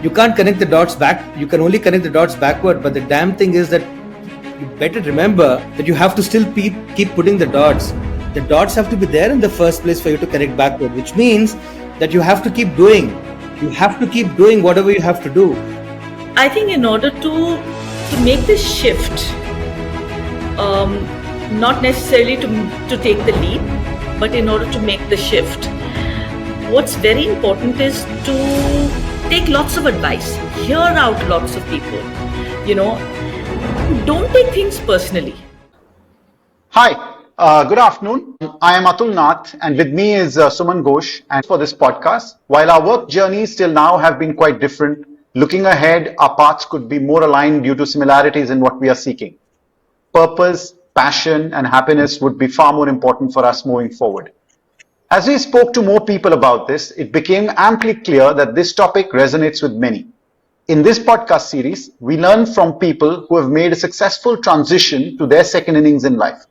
You can't connect the dots back. You can only connect the dots backward. But the damn thing is that you better remember that you have to still keep putting the dots. The dots have to be there in the first place for you to connect backward, which means that you have to keep doing. You have to keep doing whatever you have to do. I think in order to make this shift, not necessarily to take the leap, but in order to make the shift, what's very important is to take lots of advice, hear out lots of people, don't take things personally. Hi, good afternoon. I am Atul Nath, and with me is Suman Ghose. And for this podcast, while our work journeys till now have been quite different, looking ahead, our paths could be more aligned due to similarities in what we are seeking. Purpose, passion, and happiness would be far more important for us moving forward. As we spoke to more people about this, it became amply clear that this topic resonates with many. In this podcast series, we learn from people who have made a successful transition to their second innings in life.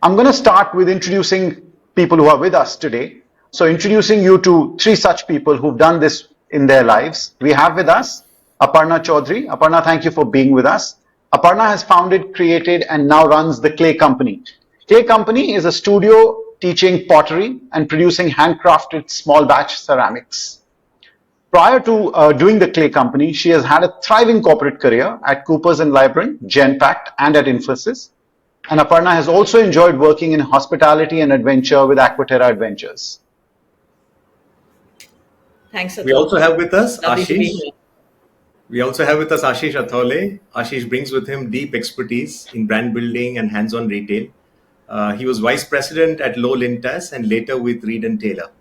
I'm going to start with introducing people who are with us today. So introducing you to three such people who've done this in their lives. We have with us Aparna Choudhrie. Aparna, thank you for being with us. Aparna has founded, created, and now runs the Clay Company. Clay Company is a studio teaching pottery and producing handcrafted small batch ceramics. Prior to doing the Clay Company, she has had a thriving corporate career at Coopers & Lybrand, Genpact, and at Infosys. And Aparna has also enjoyed working in hospitality and adventure with Aquaterra Adventures. Thanks, Atul. We also have with us Lovely to be Ashish. here. We also have with us Ashish Athawle. Ashish brings with him deep expertise in brand building and hands-on retail. He was vice president at Low Lintas and later with Reed & Taylor.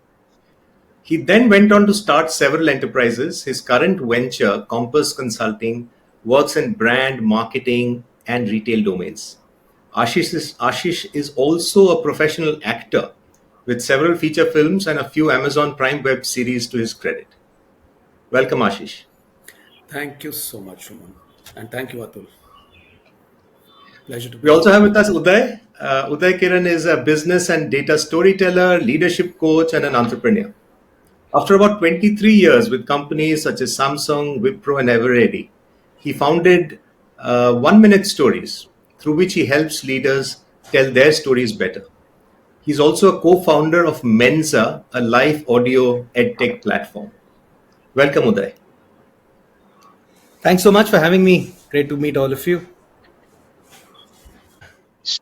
He then went on to start several enterprises. His current venture, Compass Consulting, works in brand, marketing, and retail domains. Ashish is also a professional actor with several feature films and a few Amazon Prime web series to his credit. Welcome, Ashish. Thank you so much, Suman. And thank you, Atul. Pleasure to be We also have with us Uday. Uday Kiran is a business and data storyteller, leadership coach, and an entrepreneur. After about 23 years with companies such as Samsung, Wipro, and Eveready, he founded 1 Minute Stories, through which he helps leaders tell their stories better. He's also a co-founder of Mensa, a live audio edtech platform. Welcome, Uday. Thanks so much for having me. Great to meet all of you.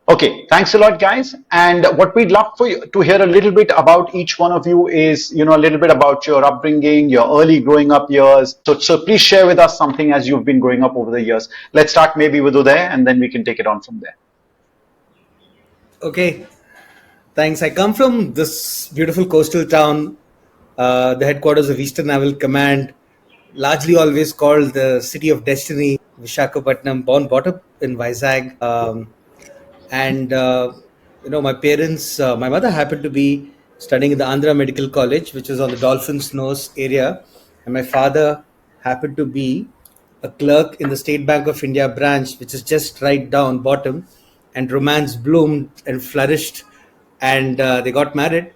Okay, thanks a lot, guys. And what we'd love for you to hear a little bit about each one of you is, a little bit about your upbringing, your early growing up years. So please share with us something as you've been growing up over the years. Let's start maybe with Uday, and then we can take it on from there. Okay, thanks. I come from this beautiful coastal town, the headquarters of Eastern Naval Command, largely always called the City of Destiny, Visakhapatnam, brought up in Vizag. My parents, my mother happened to be studying in the Andhra Medical College, which is on the Dolphin's Nose area. And my father happened to be a clerk in the State Bank of India branch, which is just right down bottom. And romance bloomed and flourished, and they got married.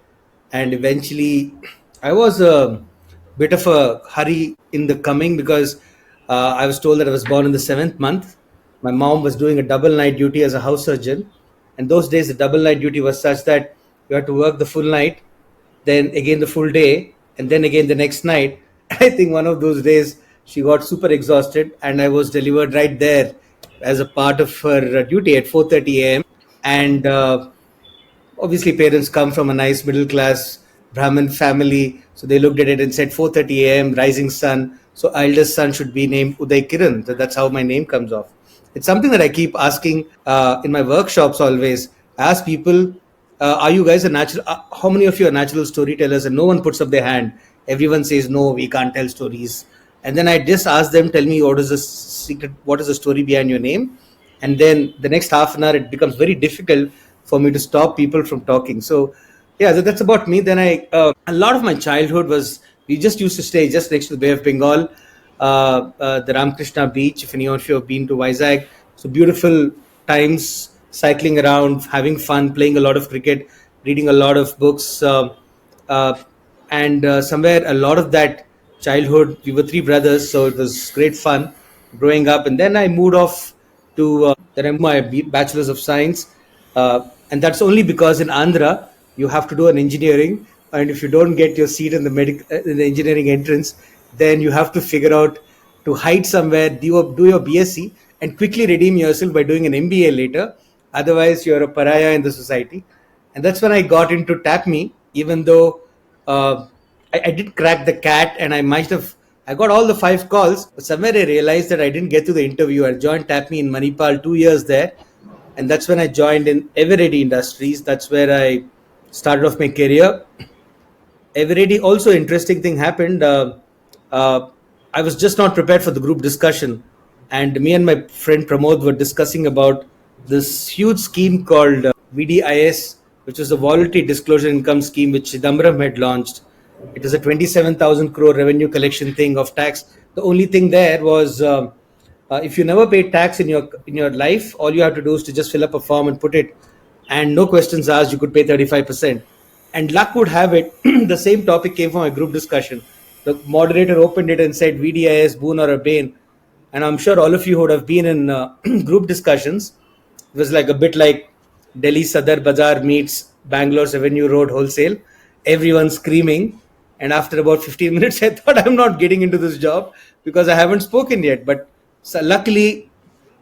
And eventually, I was a bit of a hurry in the coming because I was told that I was born in the 7th month. My mom was doing a double night duty as a house surgeon. And those days, the double night duty was such that you had to work the full night, then again the full day, and then again the next night. I think one of those days, she got super exhausted, and I was delivered right there as a part of her duty at 4:30 a.m. And obviously, parents come from a nice middle class Brahmin family. So they looked at it and said 4:30 a.m., rising sun. So eldest son should be named Uday Kiran. So that's how my name comes off. It's something that I keep asking in my workshops always. I ask people, are you guys a natural? How many of you are natural storytellers? And no one puts up their hand. Everyone says, no, we can't tell stories. And then I just ask them, tell me what is the secret, what is the story behind your name? And then the next half an hour, it becomes very difficult for me to stop people from talking. So yeah, that's about me. Then a lot of my childhood was, we just used to stay just next to the Bay of Bengal, the Ramakrishna beach, if any of you have been to Vizag. So beautiful times, cycling around, having fun, playing a lot of cricket, reading a lot of books. And somewhere a lot of that childhood. We were three brothers, so it was great fun growing up. And then I moved off to then I my bachelor's of science, and that's only because in Andhra you have to do an engineering, and if you don't get your seat in the in the engineering entrance, then you have to figure out to hide somewhere, do your BSc, and quickly redeem yourself by doing an MBA later. Otherwise, you're a pariah in the society. And that's when I got into TAPME, even though I did crack the cat and I got all the five calls, but somewhere I realized that I didn't get to the interview. I joined TAPME in Manipal 2 years there. And that's when I joined in Eveready Industries. That's where I started off my career. Eveready, also interesting thing happened. Uh, I was just not prepared for the group discussion. And me and my friend Pramod were discussing about this huge scheme called VDIS, which was a voluntary disclosure income scheme which Chidambaram had launched. It was a 27,000 crore revenue collection thing of tax. The only thing there was if you never paid tax in your life, all you have to do is to just fill up a form and put it, and no questions asked, you could pay 35%. And luck would have it, the same topic came from a group discussion. The moderator opened it and said, VDIS, boon or a bane. And I'm sure all of you would have been in group discussions. It was like a bit like Delhi Sadar Bazaar meets Bangalore's Avenue Road Wholesale. Everyone screaming. And after about 15 minutes, I thought I'm not getting into this job because I haven't spoken yet. But so luckily,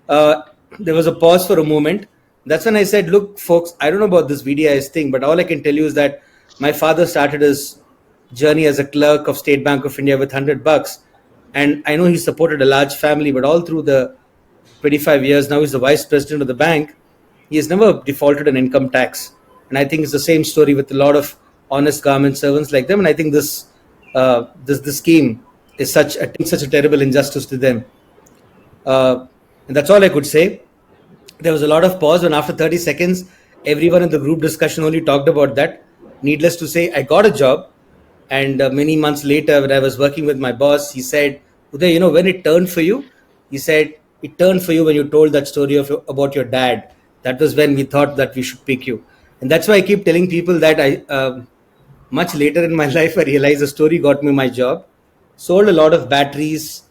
uh, there was a pause for a moment. That's when I said, look, folks, I don't know about this VDIS thing, but all I can tell you is that my father started his journey as a clerk of State Bank of India with $100. And I know he supported a large family, but all through the 25 years, now he's the vice president of the bank. He has never defaulted an income tax. And I think it's the same story with a lot of honest government servants like them. And I think this scheme is such a terrible injustice to them. And that's all I could say. There was a lot of pause, and after 30 seconds, everyone in the group discussion only talked about that. Needless to say, I got a job. And many months later, when I was working with my boss, he said, Uday, when it turned for you? He said, it turned for you when you told that story about your dad. That was when we thought that we should pick you. And that's why I keep telling people that much later in my life, I realized the story got me my job. Sold a lot of batteries,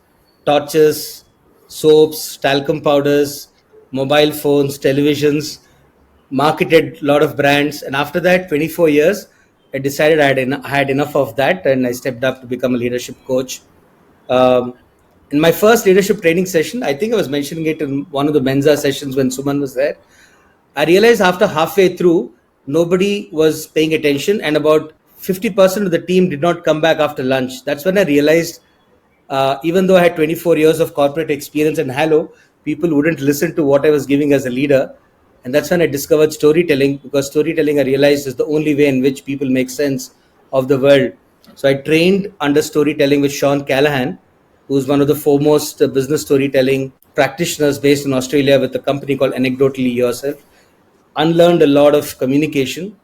torches, soaps, talcum powders, mobile phones, televisions, marketed a lot of brands. And after that, 24 years, I decided I had enough of that, and I stepped up to become a leadership coach. Um, in my first leadership training session, I think I was mentioning it in one of the Mensa sessions when Suman was there. I realized after halfway through, nobody was paying attention, and about 50% of the team did not come back after lunch. That's when I realized, even though I had 24 years of corporate experience and hello, people wouldn't listen to what I was giving as a leader. And that's when I discovered storytelling, because storytelling I realized is the only way in which people make sense of the world. So I trained under storytelling with Sean Callahan, who's one of the foremost business storytelling practitioners based in Australia with a company called Anecdotally Yourself. Unlearned a lot of communication.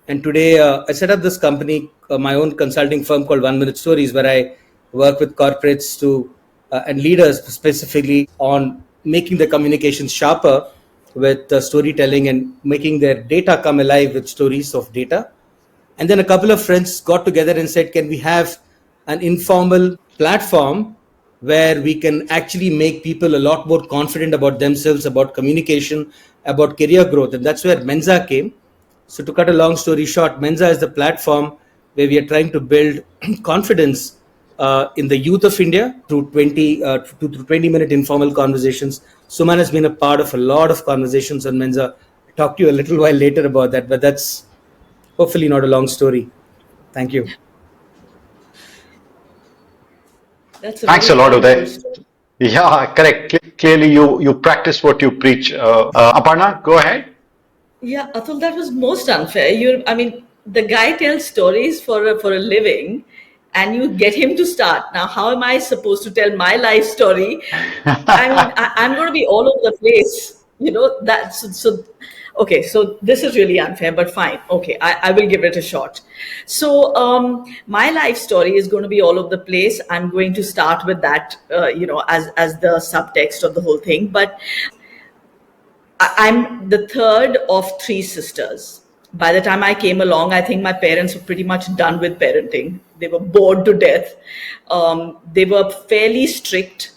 And today I set up this company, my own consulting firm called 1 Minute Stories, where I work with corporates and leaders specifically on making the communications sharper with storytelling and making their data come alive with stories of data. And then a couple of friends got together and said, can we have an informal platform where we can actually make people a lot more confident about themselves, about communication, about career growth? And that's where Mensa came. So to cut a long story short, Mensa is the platform where we are trying to build confidence in the youth of India through 20-minute informal conversations. Suman has been a part of a lot of conversations on Mensa. I'll talk to you a little while later about that, but that's hopefully not a long story. Thank you. That's a Thanks very a lot, powerful Uday. story. Yeah, correct. Clearly, you practice what you preach. Aparna, go ahead. Yeah, Atul, that was most unfair. I mean, the guy tells stories for a living, and you get him to start. Now, how am I supposed to tell my life story? I mean, I'm going to be all over the place. That's so. Okay, so this is really unfair, but fine. Okay, I will give it a shot. So, my life story is going to be all over the place. I'm going to start with that, as the subtext of the whole thing. But I'm the third of three sisters. By the time I came along, I think my parents were pretty much done with parenting. They were bored to death. They were fairly strict.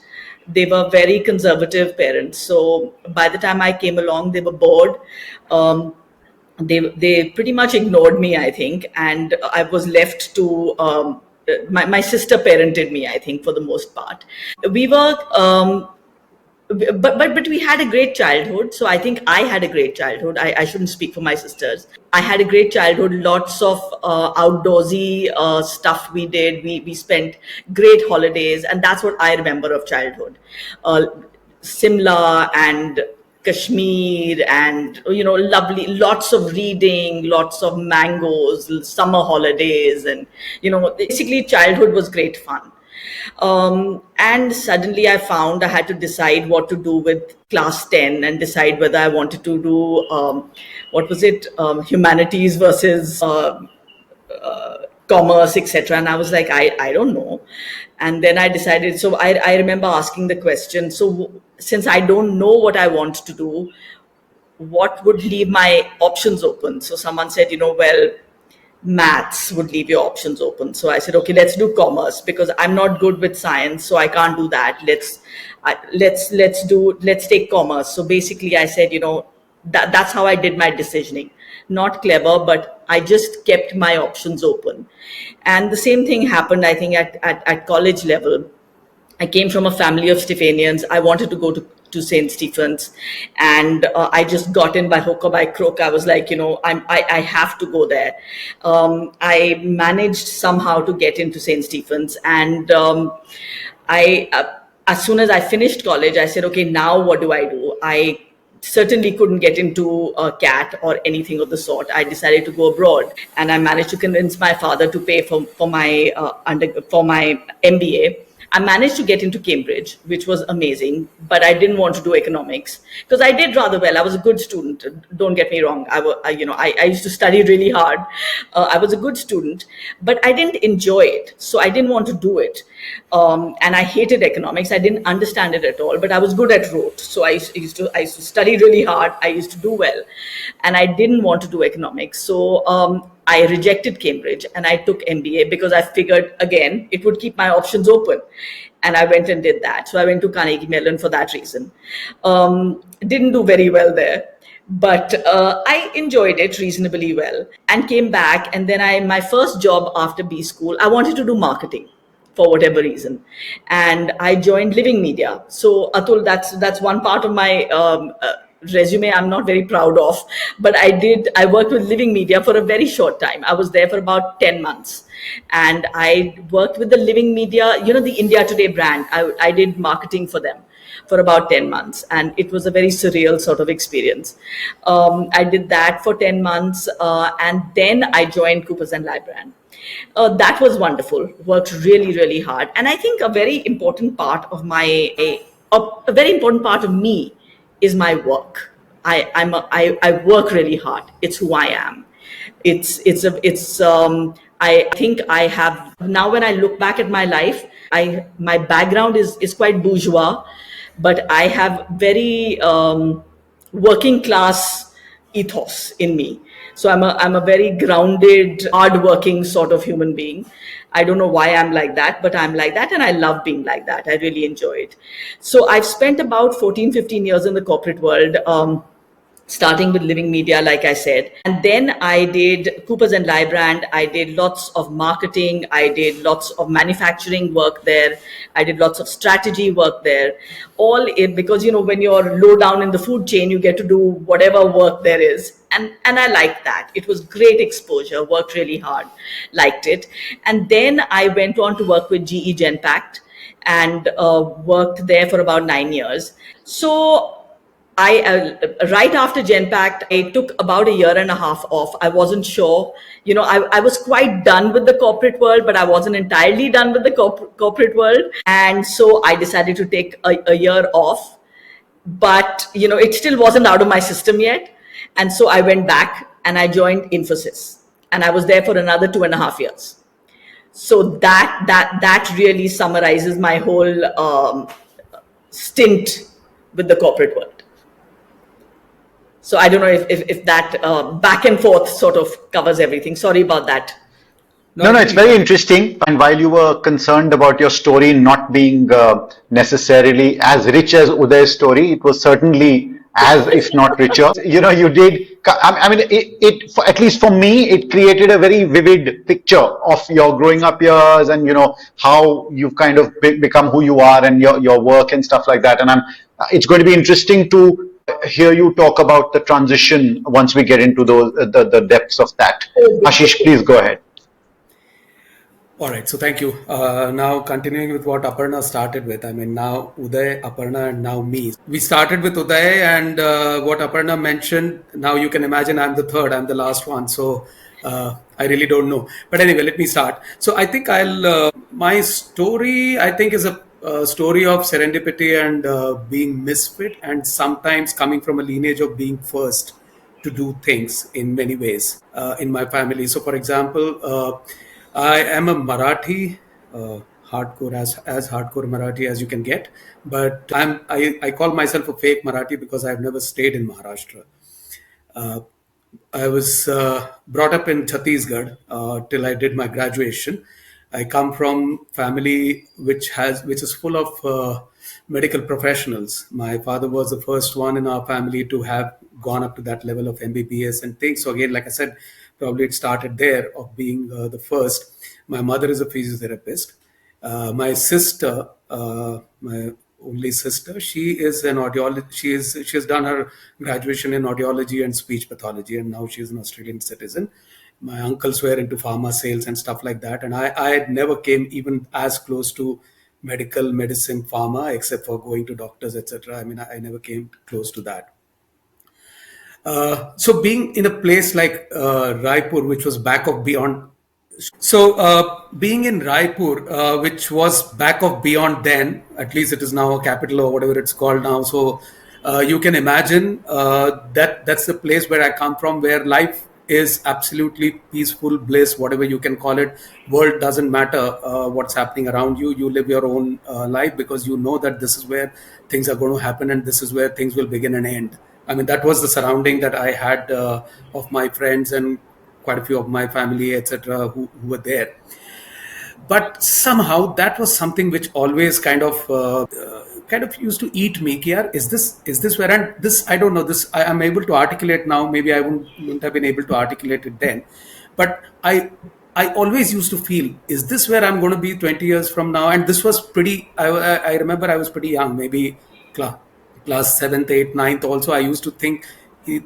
They were very conservative parents. So by the time I came along, they were bored. Um, they pretty much ignored me, I think, and I was left to my sister parented me, I think, for the most part. We were but we had a great childhood. So I think I had a great childhood. I shouldn't speak for my sisters. I had a great childhood. Lots of outdoorsy stuff we did. We spent great holidays, and that's what I remember of childhood. uh, Simla and Kashmir, and lovely, lots of reading, lots of mangoes, summer holidays, and basically childhood was great fun. And suddenly I found I had to decide what to do with class 10, and decide whether I wanted to do what was it, humanities versus commerce, etc. And I was like, I don't know. And then I decided. So I remember asking the question, so since I don't know what I want to do, what would leave my options open? So someone said, well, maths would leave your options open. So I said, okay, let's do commerce, because I'm not good with science, so I can't do that. Let's take commerce. So basically I said, that's how I did my decisioning. Not clever, but I just kept my options open. And the same thing happened, I think, at college level. I came from a family of Stephanians. I wanted to go to St. Stephen's, and I just got in by hook or by crook. I was like, I have to go there. I managed somehow to get into St. Stephen's, and as soon as I finished college, I said, okay, now what do I do? I certainly couldn't get into a CAT or anything of the sort. I decided to go abroad, and I managed to convince my father to pay for my for my MBA. I managed to get into Cambridge, which was amazing, but I didn't want to do economics because I did rather well. I was a good student. Don't get me wrong. I used to study really hard. I was a good student, but I didn't enjoy it, so I didn't want to do it. And I hated economics. I didn't understand it at all, but I was good at rote. So I used to study really hard. I used to do well, and I didn't want to do economics. So I rejected Cambridge and I took MBA because I figured, again, it would keep my options open. And I went and did that. So I went to Carnegie Mellon for that reason. Didn't do very well there, but I enjoyed it reasonably well and came back. And then my first job after B school, I wanted to do marketing for whatever reason, and I joined Living Media. So Atul, that's one part of my resume I'm not very proud of, but I worked with Living Media for a very short time. I was there for about 10 months, and I worked with the Living Media, the India Today brand. I did marketing for them for about 10 months, and it was a very surreal sort of experience. I did that for 10 months, and then I joined Coopers and Lybrand. That was wonderful. Worked really, really hard, and I think a very important part of a very important part of me is my work. I work really hard. It's who I am. I think I have now. When I look back at my life, my background is quite bourgeois, but I have very working class ethos in me. So I'm a very grounded, hardworking sort of human being. I don't know why I'm like that, but I'm like that, and I love being like that. I really enjoy it. So I've spent about 14, 15 years in the corporate world. Starting with Living Media, like I said. And then I did Coopers and Lybrand. I did lots of marketing. I did lots of manufacturing work there. I did lots of strategy work there. Because, when you're low down in the food chain, you get to do whatever work there is. And I liked that. It was great exposure, worked really hard, liked it. And then I went on to work with GE Genpact and worked there for about 9 years. So right after Genpact, I took about a year and a half off. I wasn't sure. I was quite done with the corporate world, but I wasn't entirely done with the corporate world. And so I decided to take a year off. But, it still wasn't out of my system yet. And so I went back and I joined Infosys. And I was there for another 2.5 years. So that really summarizes my whole stint with the corporate world. So I don't know if that back and forth sort of covers everything. Sorry about that. No, I no, think it's you very got it. interesting. And while you were concerned about your story not being necessarily as rich as Uday's story, it was certainly as, if not richer. You know, you did. I mean, at least for me, it created a very vivid picture of your growing up years and, you know, how you've kind of become who you are and your work and stuff like that. And it's going to be interesting to hear you talk about the transition once we get into the depths of that. Ashish, please go ahead. All right, so thank you. Now, continuing with what Aparna started with, I mean, now Uday, Aparna, and now me. We started with Uday, and what Aparna mentioned, now you can imagine I'm the third, I'm the last one. So I really don't know. But anyway, let me start. So I think my story, I think, is a story of serendipity and being misfit, and sometimes coming from a lineage of being first to do things in many ways in my family. So, for example, I am a Marathi, hardcore as hardcore Marathi as you can get, but I call myself a fake Marathi because I've never stayed in Maharashtra. Uh, I was brought up in Chhattisgarh till I did my graduation. I come from family which is full of medical professionals. My father was the first one in our family to have gone up to that level of MBBS and things. So again, like I said, probably it started there of being the first. My mother is a physiotherapist. My sister, my only sister, she is an audiologist. She has done her graduation in audiology and speech pathology, and now she is an Australian citizen. My uncles were into pharma sales and stuff like that, and I never came even as close to medical medicine pharma except for going to doctors, etc. I mean, I never came close to that. So being in a place like Raipur, which was back of beyond. So, being in Raipur, which was back of beyond then, at least it is now a capital or whatever it's called now. So, you can imagine that that's the place where I come from, where life is absolutely peaceful, bliss, whatever you can call it. World doesn't matter what's happening around you. You live your own life because you know that this is where things are going to happen and this is where things will begin and end. I mean, that was the surrounding that I had of my friends and quite a few of my family, etc., who were there. But somehow that was something which always kind of used to eat me. Kia, is this where, and this I don't know. This I am able to articulate now. Maybe I wouldn't have been able to articulate it then, but I always used to feel, is this where I'm going to be 20 years from now? And this was pretty. I remember I was pretty young, maybe class seventh, eighth, ninth. Also, I used to think he.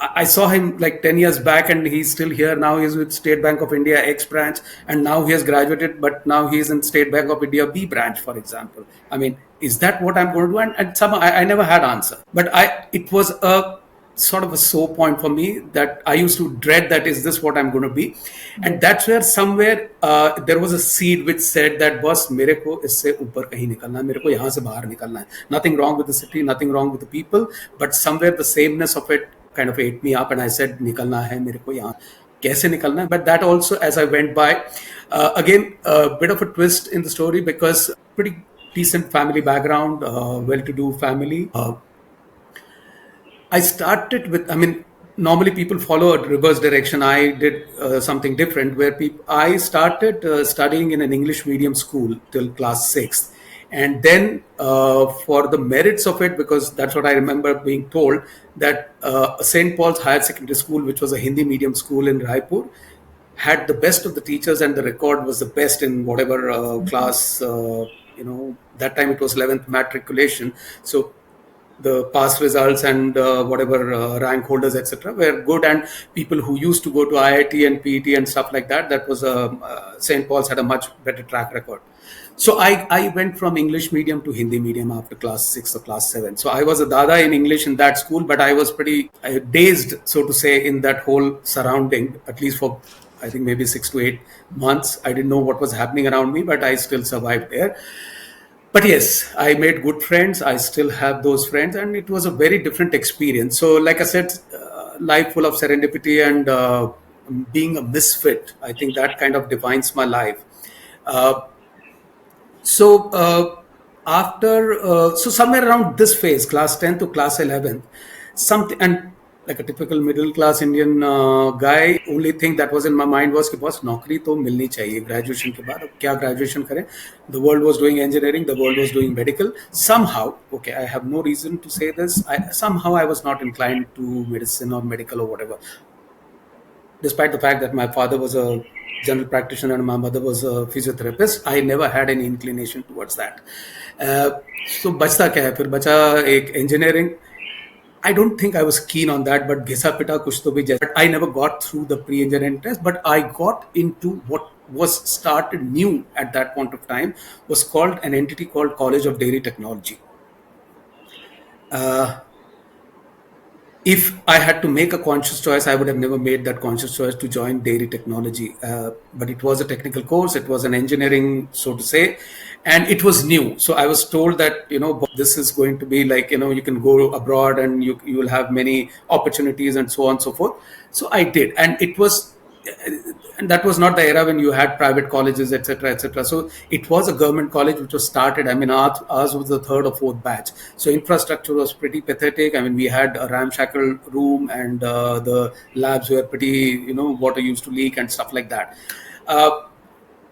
I saw him like 10 years back and he's still here. Now he's with State Bank of India X branch and now he has graduated, but now he's in State Bank of India B branch, for example. I mean, is that what I'm going to do? And somehow I never had answer. But it was a sort of a sore point for me that I used to dread that, is this what I'm going to be? And that's where somewhere there was a seed which said that boss, मेरे को इससे ऊपर कहीं निकलना है, मेरे को यहाँ से बाहर निकलना है. Nothing wrong with the city, nothing wrong with the people, but somewhere the sameness of it kind of ate me up and I said, निकलना है मेरे को यहाँ. कैसे निकलना है? But that also, as I went by, again, a bit of a twist in the story because pretty decent family background, well-to-do family. I started with, I mean, normally people follow a reverse direction. I did something different where I started studying in an English medium school till class 6th. And then for the merits of it, because that's what I remember being told, that St. Paul's Higher Secondary School, which was a Hindi medium school in Raipur, had the best of the teachers and the record was the best in whatever class, that time it was 11th matriculation. So the past results and whatever rank holders, etc., were good, and people who used to go to IIT and PET and stuff like that, that was St. Paul's had a much better track record. So I went from English medium to Hindi medium after class 6 or class 7. So I was a dada in English in that school, but I was pretty dazed, so to say, in that whole surrounding, at least for I think maybe 6 to 8 months. I didn't know what was happening around me, but I still survived there. But yes, I made good friends. I still have those friends, and it was a very different experience. So, like I said, life full of serendipity and being a misfit. I think that kind of defines my life. So somewhere around this phase, class 10 to class 11, something, and like a typical middle class Indian guy. Only thing that was in my mind was कि बस नौकरी तो मिलनी चाहिए graduation के बाद. अब क्या graduation करें? The world was doing engineering, the world was doing medical. Somehow, okay, I have no reason to say this. Somehow I was not inclined to medicine or medical or whatever, despite the fact that my father was a general practitioner and my mother was a physiotherapist. I never had any inclination towards that. So बचता क्या है फिर? बचा एक engineering. I don't think I was keen on that, but घिसा पिटा कुछ तो भी जैसा. But I never got through the pre-engineering test, but I got into what was started new at that point of time, was called an entity called College of Dairy Technology. If I had to make a conscious choice, I would have never made that conscious choice to join dairy technology. But it was a technical course, it was an engineering, so to say, and it was new. So I was told that, this is going to be like, you can go abroad and you will have many opportunities and so on and so forth. So I did. And that was not the era when you had private colleges, etc., etc. So it was a government college which was started. I mean, ours was the third or fourth batch. So infrastructure was pretty pathetic. I mean, we had a ramshackle room, and the labs were pretty, water used to leak and stuff like that.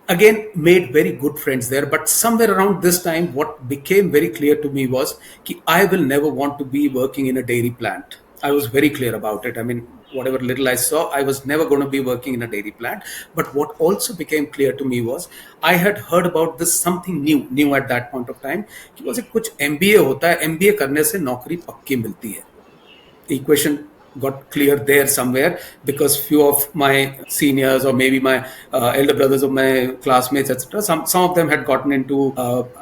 Again, made very good friends there. But somewhere around this time, what became very clear to me was that I will never want to be working in a dairy plant. I was very clear about it. I mean, whatever little I saw, I was never going to be working in a dairy plant. But what also became clear to me was I had heard about this something new at that point of time. कि was it कुछ MBA होता है, MBA करने से नौकरी पक्की मिलती है. Equation got clear there somewhere, because few of my seniors or maybe my elder brothers of my classmates, etc., some of them had gotten into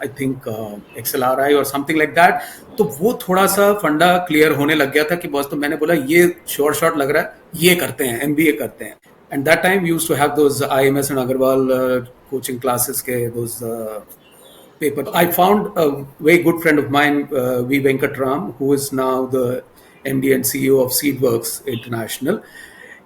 I think XLRI or something like that. तो वो थोड़ा सा फंडा clear होने लग गया था कि बॉस. तो मैंने बोला ये शॉर्ट लग रहा है, ये करते हैं, MBA करते हैं. And that time we used to have those IMS and Agarwal coaching classes के those paper. I found a very good friend of mine, V. Venkatram, who is now the MD and CEO of Seedworks International.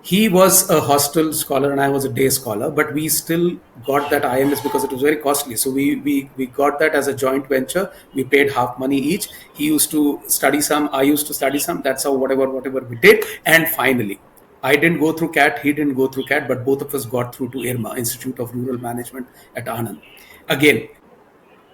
He was a hostel scholar and I was a day scholar, but we still got that IMS because it was very costly. So we got that as a joint venture. We paid half money each. He used to study some, I used to study some. That's how whatever we did. And finally, I didn't go through CAT, he didn't go through CAT, but both of us got through to IRMA, Institute of Rural Management at Anand. Again,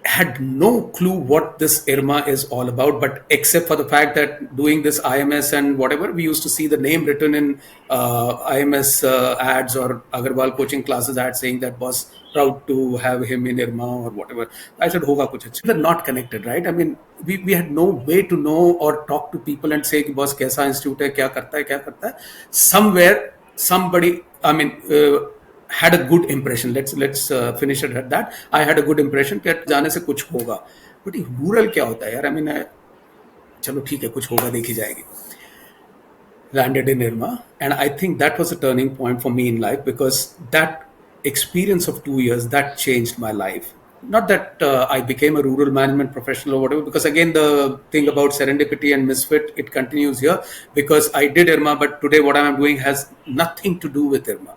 had no clue what this IRMA is all about, but except for the fact that doing this IMS and whatever, we used to see the name written in IMS ads or Agarwal coaching classes ads saying that was proud to have him in IRMA or whatever. I said, hoga kuch achha. We were not connected, right? I mean, we had no way to know or talk to people and say, boss, kaisa institute hai, kya karta hai. Somewhere, somebody, had a good impression. Let's finish it at that. I had a good impression that जाने से कुछ होगा. But rural क्या होता है यार? I mean, चलो ठीक है, कुछ होगा, देखी जाएगी. Landed in IRMA, and I think that was a turning point for me in life, because that experience of 2 years that changed my life. Not that I became a rural management professional or whatever, because again, the thing about serendipity and misfit, it continues here, because I did IRMA, but today what I'm doing has nothing to do with IRMA.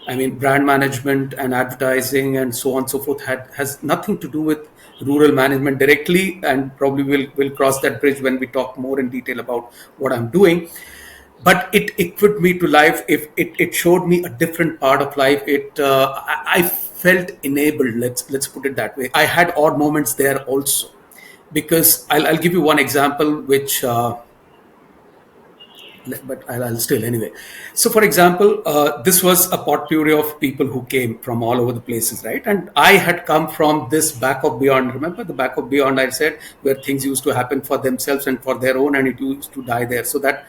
I mean, brand management and advertising and so on and so forth has nothing to do with rural management directly, and probably we'll cross that bridge when we talk more in detail about what I'm doing. But it equipped me to life. If it showed me a different part of life. I felt enabled. Let's put it that way. I had odd moments there also, because I'll give you one example, which. But I'll still anyway. So, for example, this was a potpourri of people who came from all over the places, right? And I had come from this back of beyond. Remember the back of beyond? I said, where things used to happen for themselves and for their own, and it used to die there. So that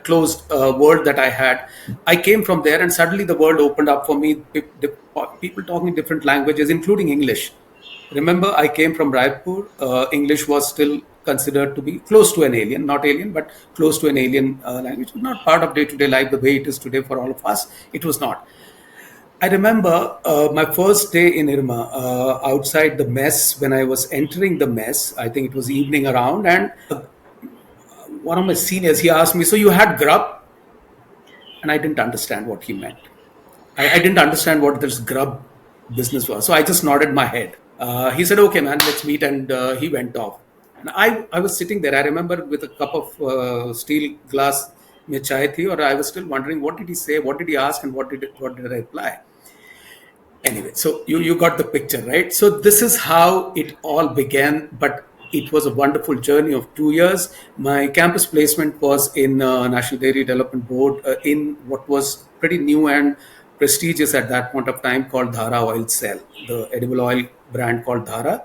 closed world that I had, I came from there, and suddenly the world opened up for me. People talking different languages, including English. Remember, I came from Raipur. English was still considered to be close to an alien, not alien, but close to an alien language. It was not part of day-to-day life the way it is today for all of us. It was not. I remember my first day in IRMA, outside the mess, when I was entering the mess, I think it was evening around, and one of my seniors, he asked me, so you had grub? And I didn't understand what he meant. I didn't understand what this grub business was. So I just nodded my head. He said, okay, man, let's meet. And he went off. And I was sitting there, I remember, with a cup of steel glass mein chai thi, or I was still wondering, what did he say, what did he ask, and what did I reply? Anyway, so you got the picture, right? So this is how it all began, but it was a wonderful journey of 2 years. My campus placement was in National Dairy Development Board, in what was pretty new and prestigious at that point of time, called Dhara Oil Cell, the edible oil brand called Dhara.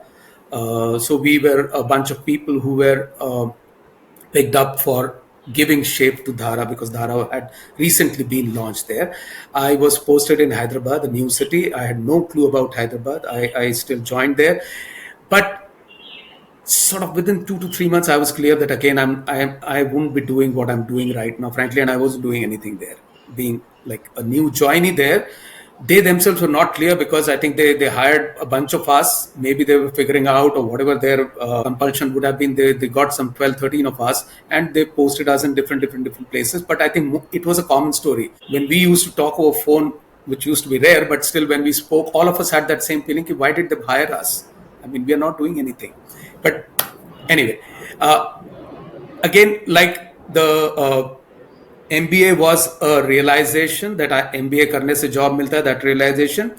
So we were a bunch of people who were picked up for giving shape to Dhara, because Dhara had recently been launched there. I was posted in Hyderabad, a new city. I had no clue about Hyderabad. I still joined there. But sort of within 2 to 3 months, I was clear that again, I wouldn't be doing what I'm doing right now, frankly, and I wasn't doing anything there. Being like a new joinee there, they themselves were not clear, because I think they hired a bunch of us. Maybe they were figuring out, or whatever their compulsion would have been. They got some 12, 13 of us, and they posted us in different places. But I think it was a common story. When we used to talk over phone, which used to be rare, but still when we spoke, all of us had that same feeling: why did they hire us? I mean, we are not doing anything. But anyway, again, like the MBA was a realization that MBA करने से job मिलता है, that realization.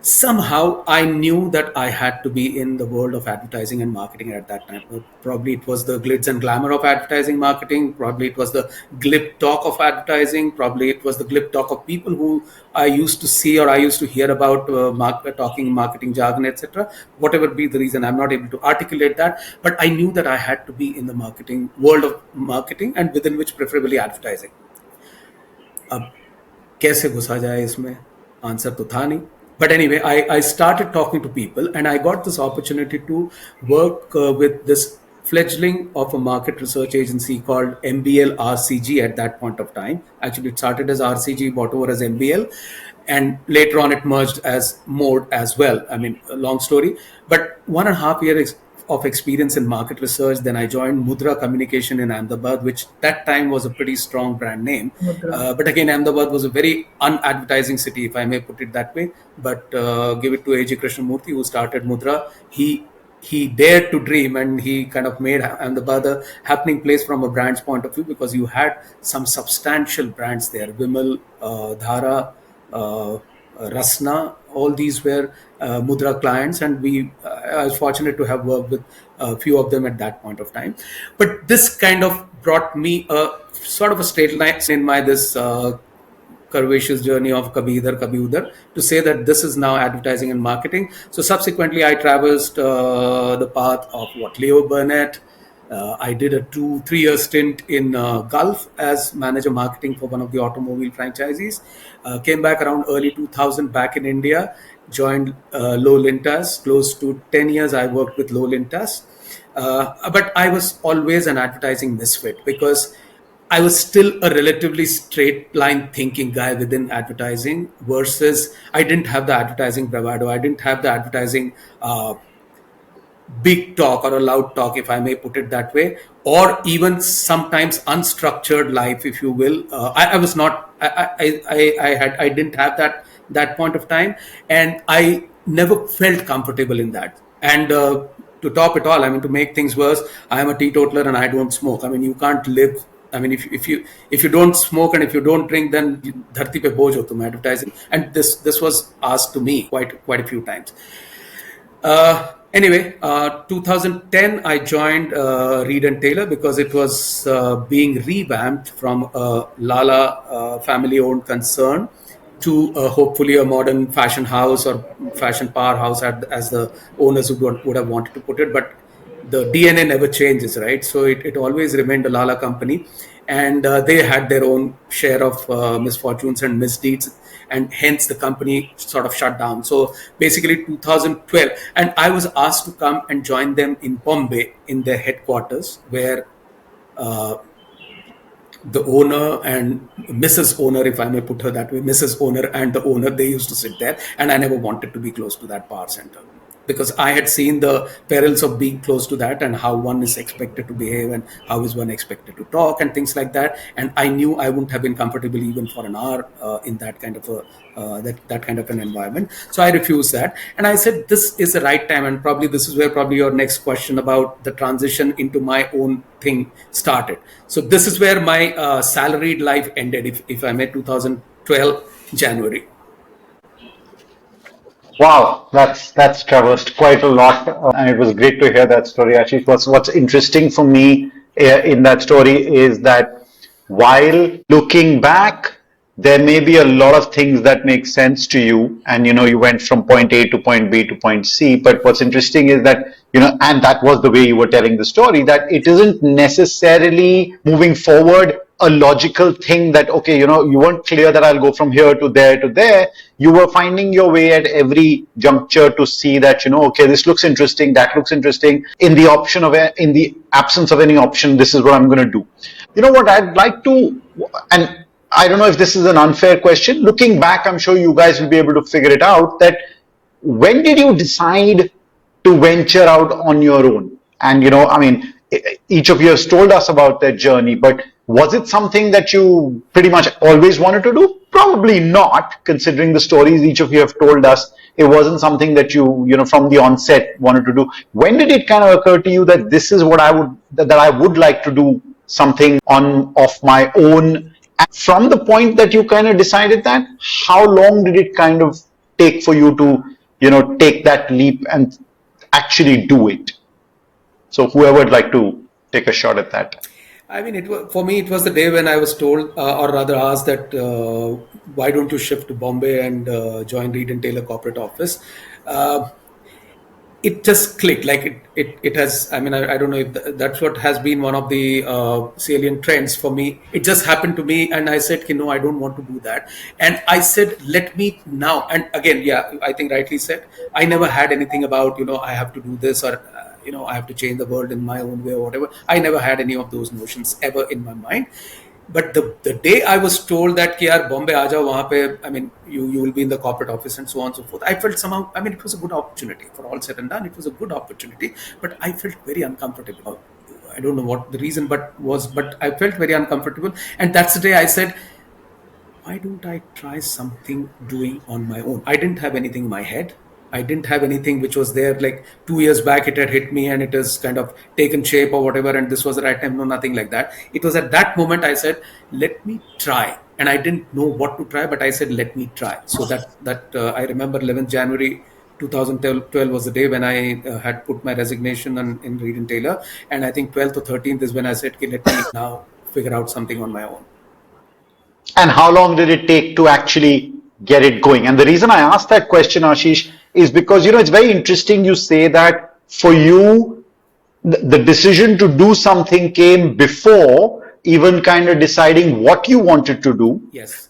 Somehow I knew that I had to be in the world of advertising and marketing at that time. Probably it was the glitz and glamour of advertising marketing. Probably it was the glib talk of advertising. Probably it was the glib talk of people who I used to see, or I used to hear about, talking marketing jargon, etc. Whatever be the reason, I'm not able to articulate that. But I knew that I had to be in the marketing world of marketing, and within which preferably advertising. अब कैसे घुसा जाए इसमें, answer तो था नहीं. But anyway, I started talking to people, and I got this opportunity to work with this fledgling of a market research agency called MBL RCG at that point of time. Actually, it started as RCG, bought over as MBL, and later on it merged as Mode as well. I mean, a long story. But 1.5 years of experience in market research. Then I joined Mudra Communication in Ahmedabad, which that time was a pretty strong brand name. But again, Ahmedabad was a very unadvertising city, if I may put it that way. But give it to A.J. Krishnamurthy, who started Mudra. He dared to dream, and he kind of made Ahmedabad a happening place from a brand's point of view, because you had some substantial brands there: Vimal, Dhara, Rasna. All these were Mudra clients, and I was fortunate to have worked with a few of them at that point of time. But this kind of brought me a sort of a straight line in my this curvaceous journey of Kabhi Idhar, Kabhi Udhar, to say that this is now advertising and marketing. So subsequently, I traversed the path of Leo Burnett. I did a 2-3 year stint in Gulf as manager marketing for one of the automobile franchisees. Came back around early 2000 back in India, joined Low Lintas. Close to 10 years I worked with Low Lintas. But I was always an advertising misfit, because I was still a relatively straight line thinking guy within advertising, versus I didn't have the advertising bravado. I didn't have the advertising big talk, or a loud talk, if I may put it that way, or even sometimes unstructured life, if you will. I was not. I didn't have that point of time, and I never felt comfortable in that. And to top it all, I mean, to make things worse, I am a teetotaler and I don't smoke. I mean, you can't live. I mean, if you don't smoke and if you don't drink, then dharti pe boj ho tum, advertising. And this was asked to me quite a few times. Anyway, 2010, I joined Reed and Taylor, because it was being revamped from a Lala family-owned concern to hopefully a modern fashion house, or fashion powerhouse, as the owners would have wanted to put it. But the DNA never changes, right? So it always remained a Lala company, and they had their own share of misfortunes and misdeeds, and hence the company sort of shut down. So basically 2012, and I was asked to come and join them in Bombay in their headquarters, where the owner and Mrs. Owner, if I may put her that way, Mrs. Owner and the owner, they used to sit there, and I never wanted to be close to that power center. because I had seen the perils of being close to that and how one is expected to behave and how is one expected to talk and things like that. And I knew I wouldn't have been comfortable even for an hour in that kind of a that kind of an environment. So I refused that, and I said this is the right time. And probably this is where probably your next question about the transition into my own thing started. So this is where my salaried life ended, if I may, 2012 January. Wow, that's traversed quite a lot, and it was great to hear that story, Ashish. What's interesting for me in that story is that while looking back, there may be a lot of things that make sense to you, and you went from point A to point B to point C. But what's interesting is that and that was the way you were telling the story, that it isn't necessarily moving forward a logical thing that, okay, you weren't clear that I'll go from here to there to there. You were finding your way at every juncture to see that, okay, this looks interesting, that looks interesting. In the absence of any option, this is what I'm going to do. You know what I'd like to, and I don't know if this is an unfair question. Looking back, I'm sure you guys will be able to figure it out, that when did you decide to venture out on your own? And, I mean, each of you has told us about their journey, but was it something that you pretty much always wanted to do? Probably not, considering the stories each of you have told us. It wasn't something that you from the onset wanted to do. When did it kind of occur to you that this is what I would like to do something of my own? And from the point that you kind of decided that, how long did it kind of take for you to, take that leap and actually do it? So whoever would like to take a shot at that. I mean, for me, it was the day when I was told, or rather asked that, why don't you shift to Bombay and join Reed and Taylor corporate office? It just clicked. Like it has. I mean, I don't know if that's what has been one of the salient trends for me. It just happened to me, and I said, no, I don't want to do that. And I said, let me now. And again, yeah, I think rightly said. I never had anything about I have to do this or. I have to change the world in my own way or whatever. I never had any of those notions ever in my mind. But the day I was told that yaar Bombay aa jao wahan pe, I mean you will be in the corporate office and so on and so forth, I felt somehow, I mean, it was a good opportunity. For all said and done, it was a good opportunity, but I felt very uncomfortable. I don't know what the reason but I felt very uncomfortable. And that's the day I said, why don't I try something doing on my own? I didn't have anything in my head. I didn't have anything which was there. Like 2 years back, it had hit me and it has kind of taken shape or whatever. And this was the right time. No, nothing like that. It was at that moment I said, let me try. And I didn't know what to try, but I said, let me try. So I remember 11th January 2012 was the day when I had put my resignation in Reed and Taylor. And I think 12th or 13th is when I said, okay, let me now figure out something on my own. And how long did it take to actually get it going? And the reason I asked that question, Ashish, is because, it's very interesting you say that for you, the decision to do something came before even kind of deciding what you wanted to do. Yes.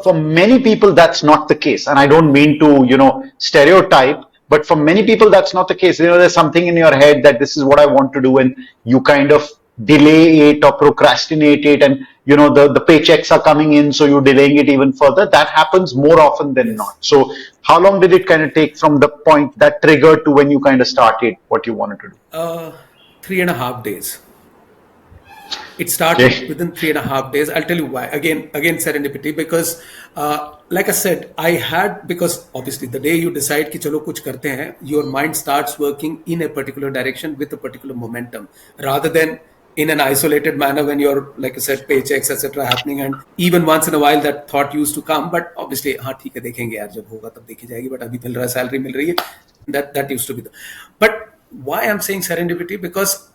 For many people, that's not the case. And I don't mean to, stereotype, but for many people, that's not the case. There's something in your head that this is what I want to do, and you kind of delay it or procrastinate it, and the paychecks are coming in, so you're delaying it even further. That happens more often than not. So how long did it kind of take from the point that triggered to when you kind of started what you wanted to do? 3.5 days. It started within 3.5 days. I'll tell you why. Again, serendipity, because like I said, because obviously the day you decide ki chalo kuch karte hain, your mind starts working in a particular direction with a particular momentum, rather than in an isolated manner when you're, like I said, paychecks, etc. happening. And even once in a while that thought used to come, but obviously, theek hai, dekhenge yaar, jab hoga tab dekhi jayegi, but abhi mil raha hai, salary mil rahi hai. That used to be but why I'm saying serendipity, because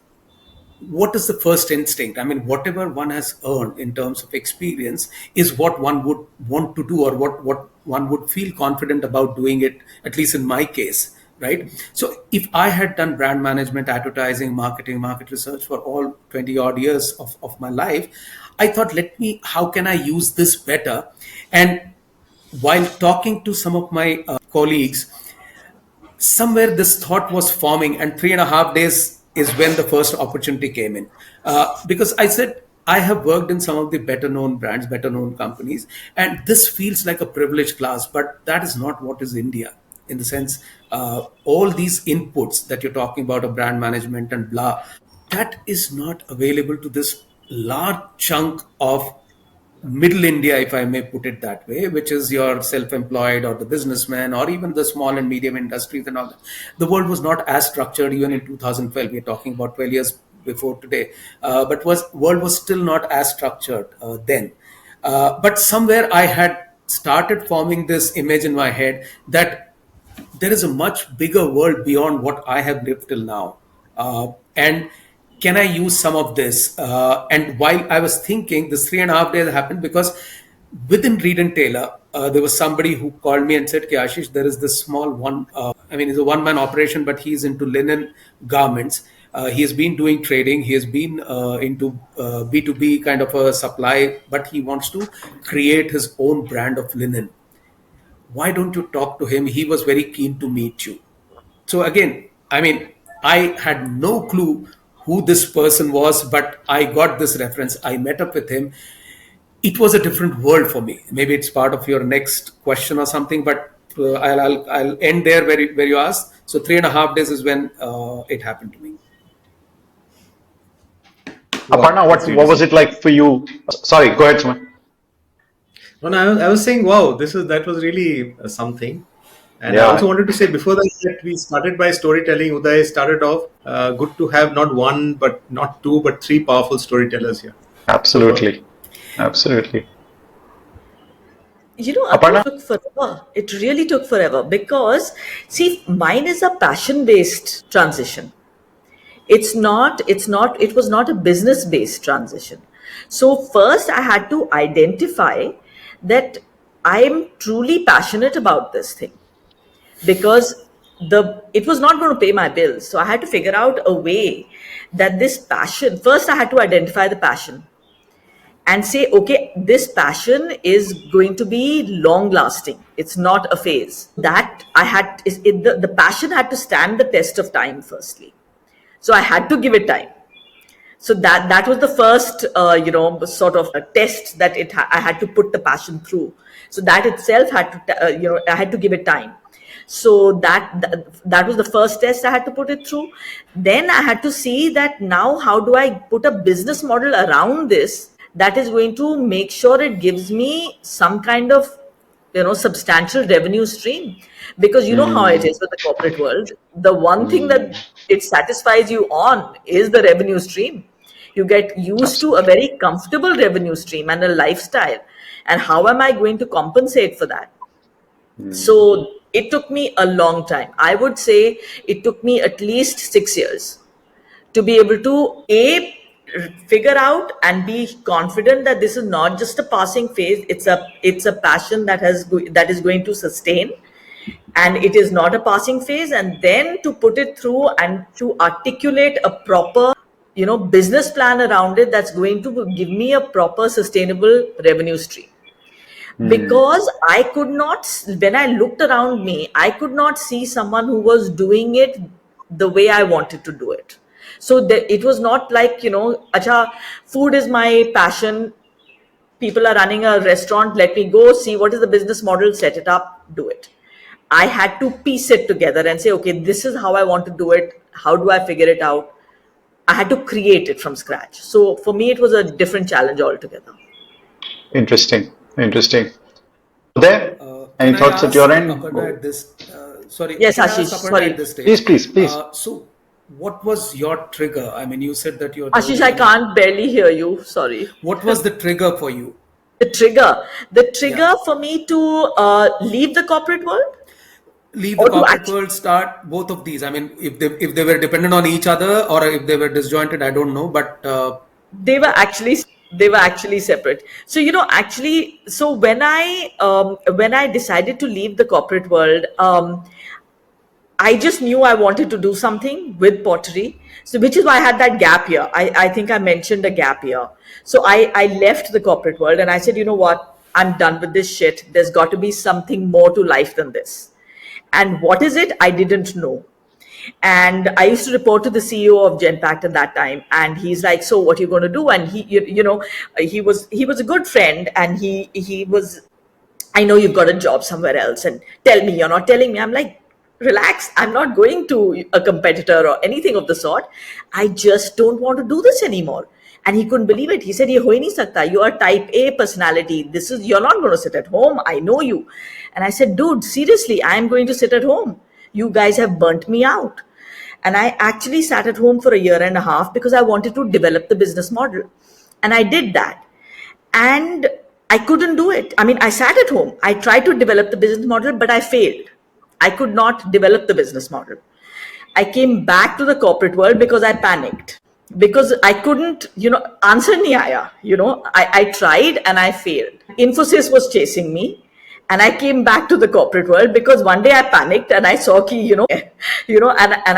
what is the first instinct? I mean, whatever one has earned in terms of experience is what one would want to do, or what one would feel confident about doing it, at least in my case, right? So if I had done brand management, advertising, marketing, market research for all 20 odd years of my life, I thought, how can I use this better? And while talking to some of my colleagues, somewhere this thought was forming, and 3.5 days is when the first opportunity came in. Because I said, I have worked in some of the better known brands, better known companies, and this feels like a privileged class, but that is not what is India. in the sense, all these inputs that you're talking about of brand management and blah, that is not available to this large chunk of middle India, if I may put it that way, which is your self-employed or the businessman or even the small and medium industries and all that. The world was not as structured even in 2012. We're talking about 12 years before today, but world was still not as structured then. But somewhere I had started forming this image in my head that there is a much bigger world beyond what I have lived till now. And can I use some of this? And while I was thinking, this 3.5 days happened because within Reed and Taylor, there was somebody who called me and said, "Ki Ashish, there is this small one, it's a one-man operation, but he's into linen garments. He has been doing trading. He has been into B2B kind of a supply, but he wants to create his own brand of linen. Why don't you talk to him? He was very keen to meet you." So again, I had no clue who this person was, but I got this reference. I met up with him. It was a different world for me. Maybe it's part of your next question or something, but I'll end there where you asked. So 3.5 days is when it happened to me. Wow, Aparna, that's really what was it something. like for you? Sorry, go ahead, Suman. No, I was saying, wow, that was really something. And I also Yeah, wanted to say before that we started by storytelling. Uday started off. Good to have not one, but not two, but three powerful storytellers here. Super. absolutely. Absolutely. Atul, Aparna? took forever. It really took forever because, see, mine is a passion based transition. It was not a business based transition. So, first, I had to identify that I'm truly passionate about this thing because it was not going to pay my bills. So, I had to figure out a way that this passion, first, I had to identify the passion and say, okay, this passion is going to be long lasting. It's not a phase. That I had, the passion had to stand the test of time, firstly. So I had to give it time. So that was the first, sort of a test that I had to put the passion through. So that itself had to, I had to give it time. So that was the first test I had to put it through. Then I had to see that now how do I put a business model around this that is going to make sure it gives me some kind of substantial revenue stream, because you know how it Hmm. is with the corporate world. The one thing Hmm. that it satisfies you on is the revenue stream. You get used to a Absolutely. very comfortable revenue stream and a lifestyle, and how am I going to compensate for that? Hmm. So it took me a long time. I would say it took me at least 6 years to be able to figure out and be confident that this is not just a passing phase. It's a passion that is going to sustain, and it is not a passing phase. And then to put it through and to articulate a proper business plan around it that's going to give me a proper sustainable revenue stream. Hmm. Because I could not, when I looked around me, I could not see someone who was doing it the way I wanted to do it. So it was not like, acha, food is my passion. People are running a restaurant. Let me go see what is the business model, set it up, do it. I had to piece it together and say, okay, this is how I want to do it. How do I figure it out? I had to create it from scratch. So for me, it was a different challenge altogether. Interesting. Interesting. There, Can any I thoughts at your ask end? Aparna at this? Sorry, Yes, can I ask Ashish, Aparna at sorry. this stage? Please, please, please. So, what was your trigger? You said that you're Ashish, doing I linen. can't barely hear you. Sorry. What was the trigger for you? The trigger Yeah, for me to leave the corporate world, leave the or to corporate actually, world, start both of these. If they were dependent on each other or if they were disjointed, I don't know. But they were actually they were actually separate. So actually, so when I decided to leave the corporate world, I just knew I wanted to do something with pottery. So, which is why I had that gap year. I think I mentioned a gap year. So, I left the corporate world and I said, you know what? I'm done with this shit. There's got to be something more to life than this. And what is it? I didn't know. And I used to report to the CEO of Genpact at that time, and he's like, "So, what are you going to do?" And he, he was a good friend, and he was I know you've got a job somewhere else, and tell me, you're not telling me. I'm like, relax, I'm not going to a competitor or anything of the sort. I just don't want to do this anymore. And he couldn't believe it. He said, ye ho hi nahi sakta. You are type A personality. You're not going to sit at home. I know you. And I said, dude, seriously, I am going to sit at home. You guys have burnt me out. And I actually sat at home for a year and a half because I wanted to develop the business model. And I did that. And I couldn't do it. I mean, I sat at home. I tried to develop the business model, but I failed. I could not develop the business model. I came back to the corporate world because I panicked. Because I couldn't, answer nahi aaya. I tried and I failed. Infosys was chasing me. And I came back to the corporate world because one day I panicked and I saw and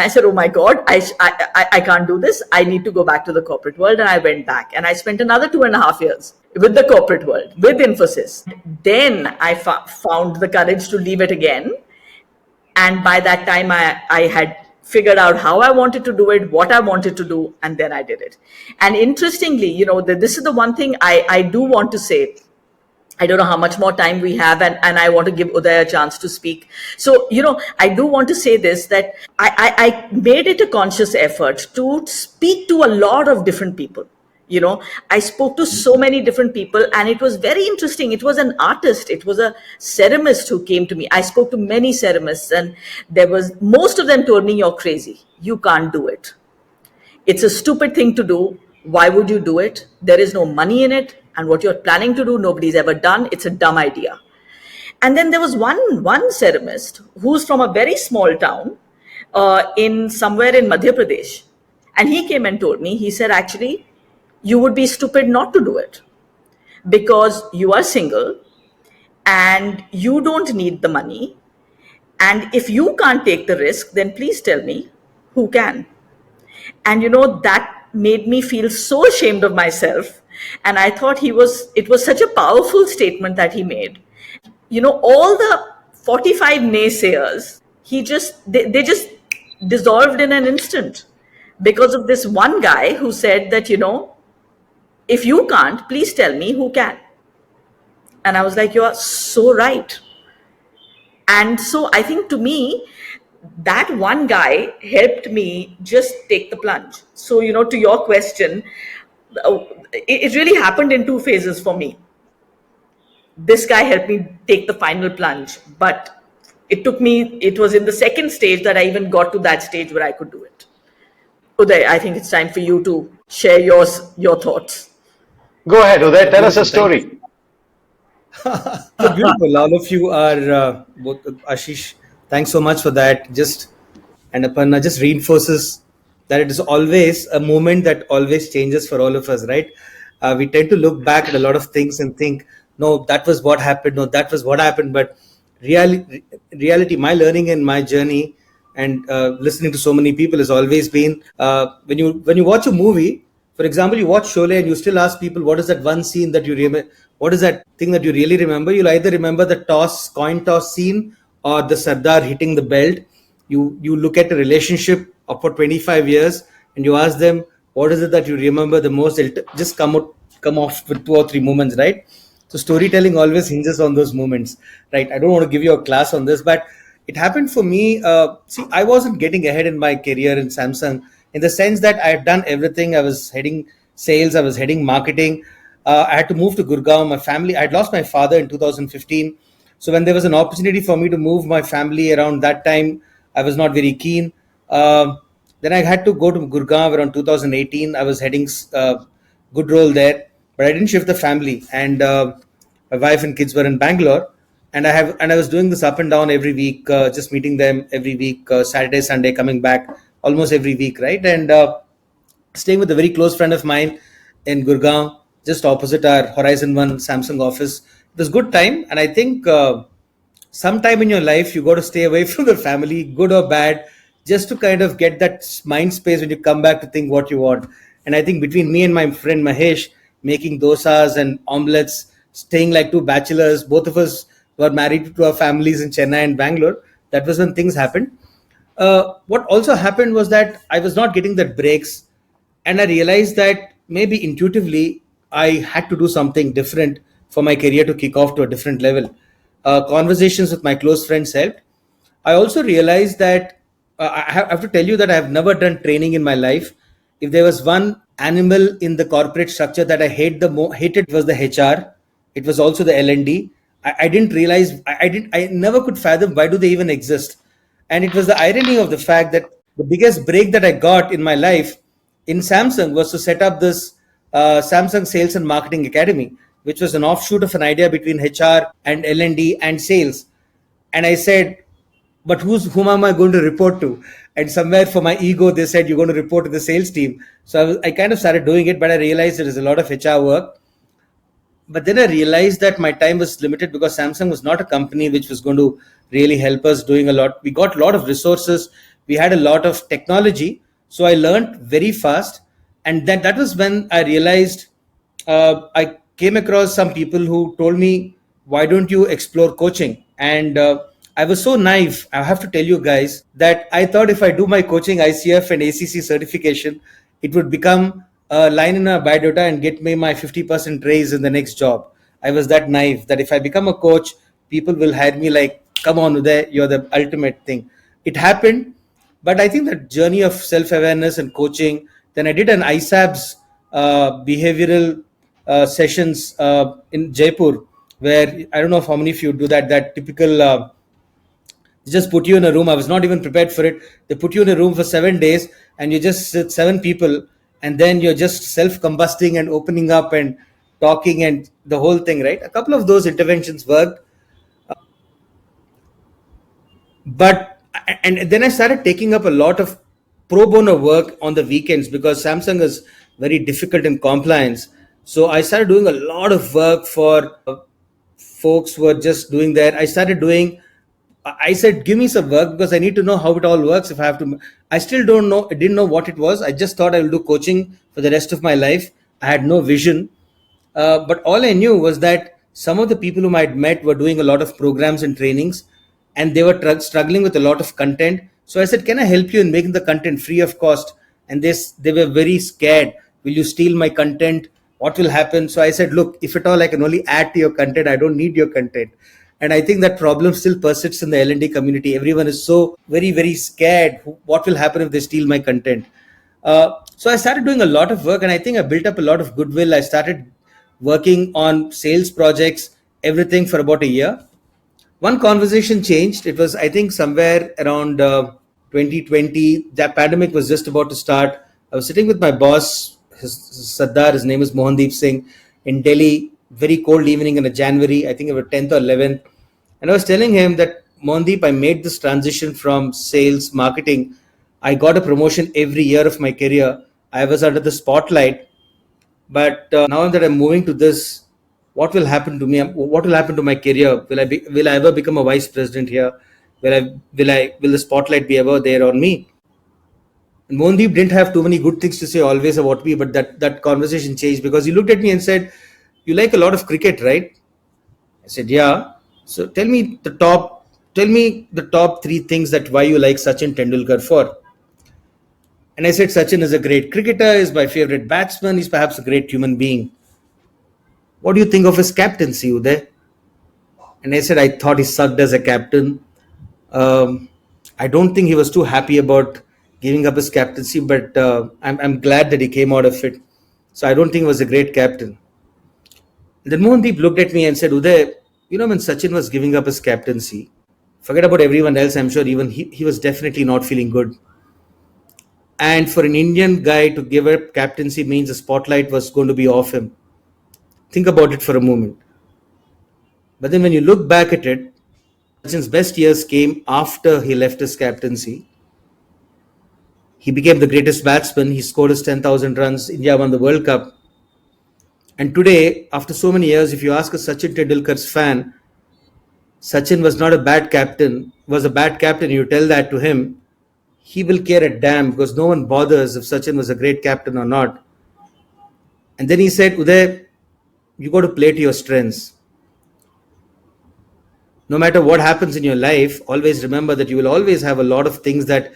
I said, oh my God, I can't do this. I need to go back to the corporate world. And I went back and I spent another 2.5 years with the corporate world, with Infosys. Then I found the courage to leave it again. And by that time, I had figured out how I wanted to do it, what I wanted to do, and then I did it. And interestingly, this is the one thing I do want to say. I don't know how much more time we have, and I want to give Uday a chance to speak. So, I do want to say this, that I made it a conscious effort to speak to a lot of different people. I spoke to so many different people, and it was very interesting. It was an artist, it was a ceramist who came to me. I spoke to many ceramists, and most of them told me, you're crazy, you can't do it. It's a stupid thing to do. Why would you do it? There is no money in it. And what you're planning to do, nobody's ever done. It's a dumb idea. And then there was one ceramist who's from a very small town in somewhere in Madhya Pradesh. And he came and told me, he said, actually, you would be stupid not to do it because you are single and you don't need the money. And if you can't take the risk, then please tell me who can. And that made me feel so ashamed of myself. And I thought it was such a powerful statement that he made. All the 45 naysayers, they just dissolved in an instant because of this one guy who said that, if you can't, please tell me who can. And I was like, you are so right. And so I think, to me, that one guy helped me just take the plunge. So, to your question, it really happened in two phases for me. This guy helped me take the final plunge, but it was in the second stage that I even got to that stage where I could do it. Uday, I think it's time for you to share your thoughts. Go ahead, Uday. Tell us a Beautiful. Thank story. you. So beautiful. All of you are both. Ashish, thanks so much for that. And Aparna just reinforces that it is always a moment that always changes for all of us, right? We tend to look back at a lot of things and think, no, that was what happened. No, that was what happened. But reality, my learning and my journey, and listening to so many people has always been when you watch a movie. For example, you watch Sholay and you still ask people, what is that one scene that you remember? What is that thing that you really remember? You'll either remember the coin toss scene, or the Sardar hitting the belt. You look at a relationship of for 25 years and you ask them, what is it that you remember the most? They'll just come off with 2 or 3 moments, right? So storytelling always hinges on those moments, right? I don't want to give you a class on this, but it happened for me. See, I wasn't getting ahead in my career in Samsung, in the sense that I had done everything. I was heading sales, I was heading marketing. I had to move to Gurgaon. My family, I had lost my father in 2015. So when there was an opportunity for me to move my family around that time, I was not very keen. Then I had to go to Gurgaon around 2018. I was heading good role there, but I didn't shift the family. And my wife and kids were in Bangalore, and I was doing this up and down every week, just meeting them every week, Saturday, Sunday, coming back almost every week, right? And staying with a very close friend of mine in Gurgaon, just opposite our Horizon One Samsung office. It was good time, and I think sometime in your life you got to stay away from the family, good or bad, just to kind of get that mind space when you come back to think what you want. And I think between me and my friend Mahesh, making dosas and omelets, staying like two bachelors, both of us were married to our families in Chennai and Bangalore. That was when things happened. What also happened was that I was not getting that breaks, and I realized that maybe intuitively I had to do something different for my career to kick off to a different level. conversations with my close friends helped. I also realized that I have to tell you that I have never done training in my life. If there was one animal in the corporate structure that I hated, it was the HR. It was also the L&D. I didn't realize. I never could fathom why do they even exist. And it was the irony of the fact that the biggest break that I got in my life in Samsung was to set up this Samsung Sales and Marketing Academy, which was an offshoot of an idea between HR and L&D and sales. And I said, but whom am I going to report to? And somewhere for my ego, they said you're going to report to the sales team. So I kind of started doing it, but I realized there is a lot of HR work. But then I realized that my time was limited because Samsung was not a company which was going to really help us doing a lot. We got a lot of resources, we had a lot of technology, so I learned very fast. And then that was when I realized, I came across some people who told me, why don't you explore coaching? And I was so naive, I have to tell you guys, that I thought if I do my coaching ICF and ACC certification, it would become a line in a biodata and get me my 50% raise in the next job. I was that naive that if I become a coach, people will hire me like, come on, Uday, you're the ultimate thing. It happened, but I think that journey of self awareness and coaching. Then I did an ISABS behavioral sessions in Jaipur, where I don't know if how many of you do that. That typical. They just put you in a room. I was not even prepared for it. They put you in a room for 7 days, and you just sit seven people, and then you're just self-combusting and opening up and talking and the whole thing, right? A couple of those interventions worked, but and then I started taking up a lot of pro bono work on the weekends because Samsung is very difficult in compliance. So I started doing a lot of work for folks who were just doing that. I started doing. I said, give me some work because I need to know how it all works. If I have to, I still don't know. I didn't know what it was. I just thought I will do coaching for the rest of my life. I had no vision. But all I knew was that some of the people whom I'd met were doing a lot of programs and trainings, and they were struggling with a lot of content. So I said, "Can I help you in making the content free of cost?" And they were very scared. Will you steal my content? What will happen? So I said, "Look, if at all I can only add to your content, I don't need your content." And I think that problem still persists in the L&D community. Everyone is so very, very scared. What will happen if they steal my content? So I started doing a lot of work, and I think I built up a lot of goodwill. I started working on sales projects, everything for about a year. One conversation changed. It was, I think, somewhere around 2020. The pandemic was just about to start. I was sitting with my boss, Sardar, his name is Mohandeep Singh, in Delhi, very cold evening in a January, I think it was 10th or 11th. And I was telling him that, Mohandeep, I made this transition from sales, marketing. I got a promotion every year of my career. I was under the spotlight, but now that I'm moving to this, what will happen to me? What will happen to my career? Will I ever become a vice president here? Will the spotlight be ever there on me? And Mohandeep didn't have too many good things to say always about me, but that conversation changed because he looked at me and said, "You like a lot of cricket, right?" I said, "Yeah." So tell me the top three things that why you like Sachin Tendulkar for. And I said, Sachin is a great cricketer, is my favorite batsman, he's perhaps a great human being. What do you think of his captaincy, Uday? And I said, I thought he sucked as a captain. Um, I don't think he was too happy about giving up his captaincy, but I'm glad that he came out of it. So I don't think he was a great captain. And then Mohandeep looked at me and said, Uday, when Sachin was giving up his captaincy, forget about everyone else, I'm sure even he was definitely not feeling good. And for an Indian guy to give up captaincy means the spotlight was going to be off him. Think about it for a moment. But then when you look back at it, Sachin's best years came after he left his captaincy. He became the greatest batsman. He scored his 10,000 runs. India won the World Cup. And today, after so many years, if you ask a Sachin Tendulkar's fan, Sachin was not a bad captain, was a bad captain, you tell that to him, he will care a damn because no one bothers if Sachin was a great captain or not. And then he said, Uday, you got to play to your strengths. No matter what happens in your life, always remember that you will always have a lot of things that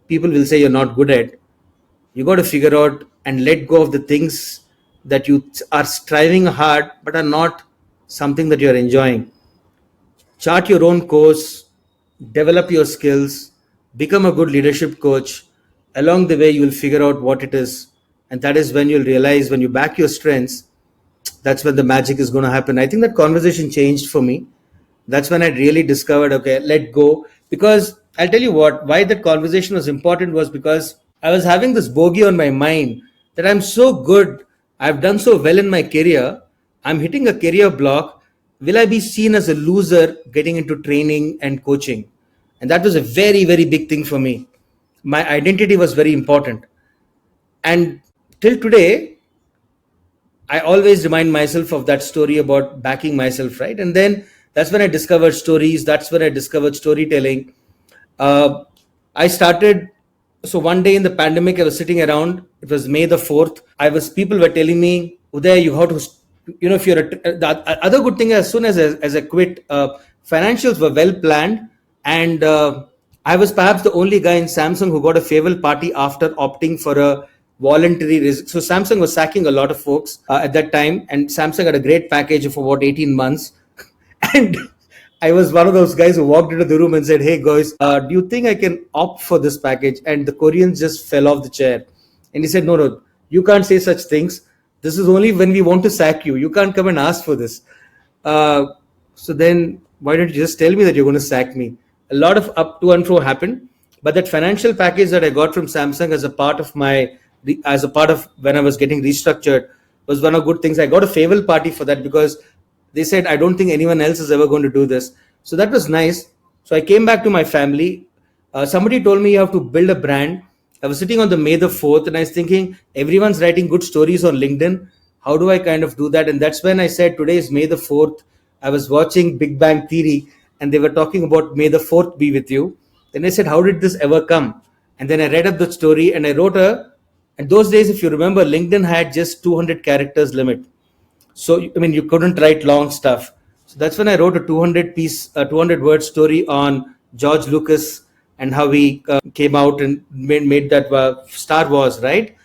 people will say you're not good at. You got to figure out and let go of the things that you are striving hard but are not something that you're enjoying. chart your own course, develop your skills, become a good leadership coach. Along the way, you'll figure out what it is. And that is when you'll realize when you back your strengths, that's when the magic is going to happen. I think that conversation changed for me. That's when I really discovered, okay, let go. Because I'll tell you what, why that conversation was important was because I was having this bogey on my mind that I'm so good, I've done so well in my career, I'm hitting a career block. Will I be seen as a loser getting into training and coaching? And that was a very, very big thing for me. My identity was very important. And till today, I always remind myself of that story about backing myself, right? And then that's when I discovered stories. That's when I discovered storytelling. Uh, I started. So one day in the pandemic, I was sitting around. It was May the 4th. People were telling me, Uday, you have to, if you're the other good thing, as soon as I quit, financials were well planned. And I was perhaps the only guy in Samsung who got a farewell party after opting for a voluntary risk. So Samsung was sacking a lot of folks at that time, and Samsung had a great package of about 18 months. And I was one of those guys who walked into the room and said, "Hey guys, do you think I can opt for this package?" And the Koreans just fell off the chair. And he said, "No, you can't say such things. This is only when we want to sack you. You can't come and ask for this." Uh, so then, why don't you just tell me that you're going to sack me? A lot of up to and fro happened, but that financial package that I got from Samsung as a part of when I was getting restructured was one of good things. I got a farewell party for that because they said, I don't think anyone else is ever going to do this. So that was nice. So I came back to my family. Somebody told me you have to build a brand. I was sitting on the May the 4th and I was thinking, everyone's writing good stories on LinkedIn. How do I kind of do that? And that's when I said, today is May the 4th. I was watching Big Bang Theory and they were talking about May the 4th be with you. Then I said, how did this ever come? And then I read up the story and I wrote and those days, if you remember, LinkedIn had just 200 characters limit. So, I mean, you couldn't write long stuff. So that's when I wrote a 200 word story on George Lucas and how he came out and made that Star Wars, right?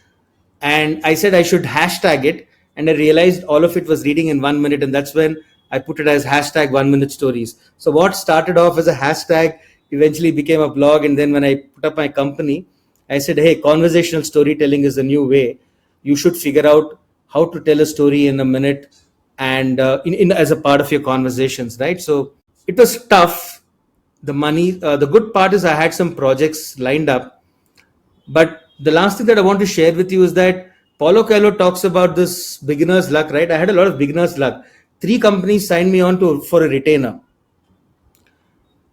And I said I should hashtag it, and I realized all of it was reading in 1 minute, and that's when I put it as hashtag 1 minute stories. So what started off as a hashtag eventually became a blog, and then when I put up my company, I said, hey, conversational storytelling is a new way. You should figure out how to tell a story in a minute and as a part of your conversations, right? So it was tough. The good part is I had some projects lined up, but the last thing that I want to share with you is that Paulo Coelho talks about this beginner's luck, right? I had a lot of beginner's luck. 3 companies signed me on for a retainer.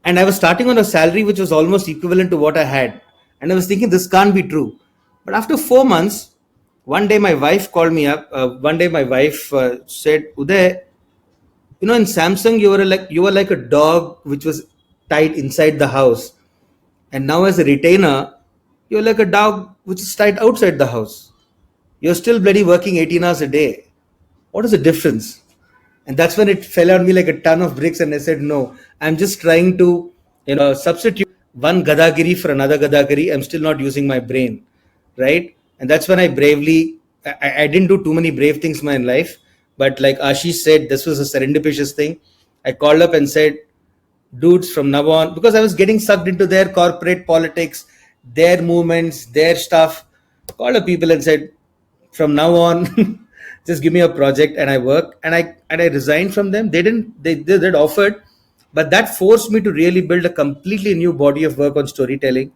And I was starting on a salary which was almost equivalent to what I had. And I was thinking, this can't be true. But after 4 months, one day my wife called me up. One day my wife said, Uday, in Samsung, you were like a dog which was tied inside the house. And now as a retainer, you're like a dog which is tied outside the house. You're still bloody working 18 hours a day. What is the difference? And that's when it fell on me like a ton of bricks. And I said, no, I'm just trying to, substitute one gadagiri for another gadagiri. I'm still not using my brain. Right. And that's when I didn't do too many brave things in my life. But like Ashish said, this was a serendipitous thing. I called up and said, dudes, from now on, because I was getting sucked into their corporate politics, their movements, their stuff. Called up people and said, from now on, just give me a project and I work. And I resigned from them. They offered, but that forced me to really build a completely new body of work on storytelling,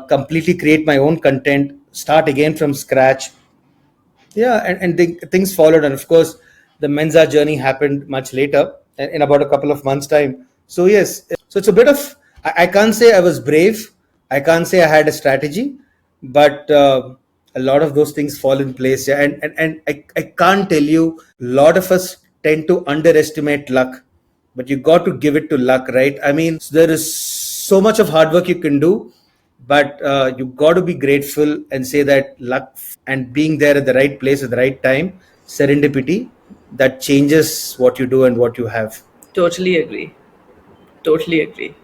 completely create my own content, start again from scratch. Yeah, and things followed, and of course the Mensa journey happened much later in about a couple of months time. So yes, so it's a bit of, I can't say I was brave, I can't say I had a strategy, but a lot of those things fall in place. Yeah, and I can't tell you, a lot of us tend to underestimate luck, but you got to give it to luck, right? I mean, there is so much of hard work you can do, but you got to be grateful and say that luck and being there at the right place at the right time, serendipity, that changes what you do and what you have. Totally agree. Totally agree.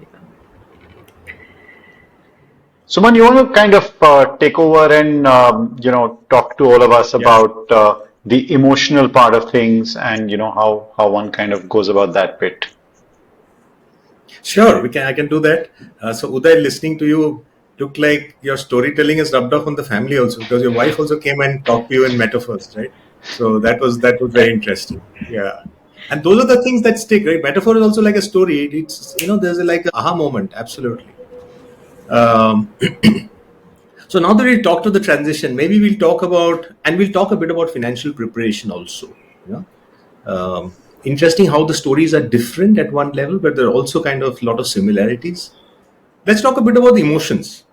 Suman, you want to kind of take over and talk to all of us Yeah. about the emotional part of things and how one kind of goes about that bit. Sure, we can. I can do that. So, Uday, listening to you looked like your storytelling is rubbed off on the family also, because your wife also came and talked to you in metaphors, right? So that was very interesting. Yeah, and those are the things that stick, right? Metaphor is also like a story. It's there's like a aha moment. Absolutely. Um, so now that we talked to the transition, maybe we'll talk a bit about financial preparation also. Yeah. Interesting how the stories are different at one level, but there are also kind of a lot of similarities. Let's talk a bit about the emotions,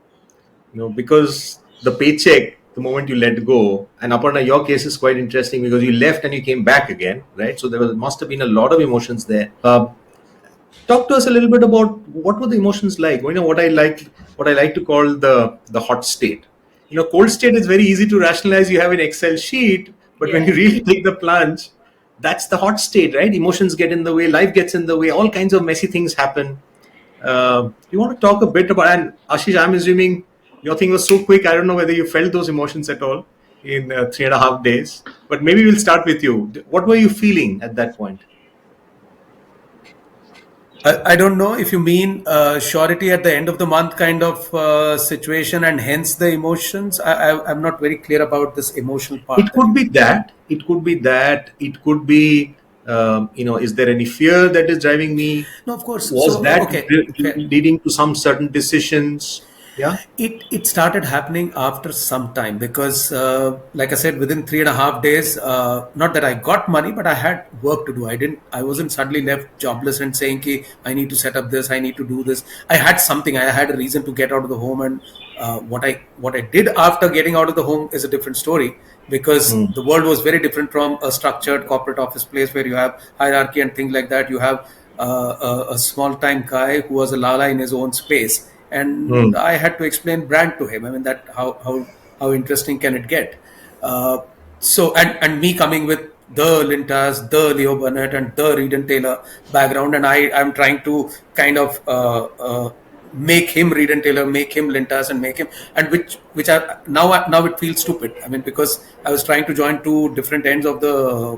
because the paycheck, the moment you let go, and Aparna, your case is quite interesting because you left and you came back again, right? So must have been a lot of emotions there. Talk to us a little bit about what were the emotions like. What I like to call the hot state. Cold state is very easy to rationalize. You have an Excel sheet, but when you Yeah. really take the plunge, that's the hot state, right? Emotions get in the way, life gets in the way, all kinds of messy things happen. You want to talk a bit about, and Ashish, I'm assuming your thing was so quick. I don't know whether you felt those emotions at all in 3.5 days, but maybe we'll start with you. What were you feeling at that point? I don't know if you mean surety at the end of the month kind of situation, and hence the emotions. I'm not very clear about this emotional It part that could you be mean. that. It could be that. It could be, is there any fear that is driving me? No, of course. Was So, that okay, fair. leading to some certain decisions? Yeah. It started happening after some time because, like I said, within 3.5 days, not that I got money, but I had work to do. I wasn't suddenly left jobless and saying, "Ki, I need to set up this, I need to do this." I had something. I had a reason to get out of the home, and what I did after getting out of the home is a different story because Mm. the world was very different from a structured corporate office place where you have hierarchy and things like that. You have a small time guy who was a lala in his own space, and Mm. I had to explain brand to him. I mean, that how interesting can it get? Uh, so and me coming with the Lintas, the Leo Burnett, and the Reed and Taylor background, and I'm trying to kind of make him Reed and Taylor, make him Lintas, and make him, and which I now it feels stupid. I mean, because I was trying to join two different ends of the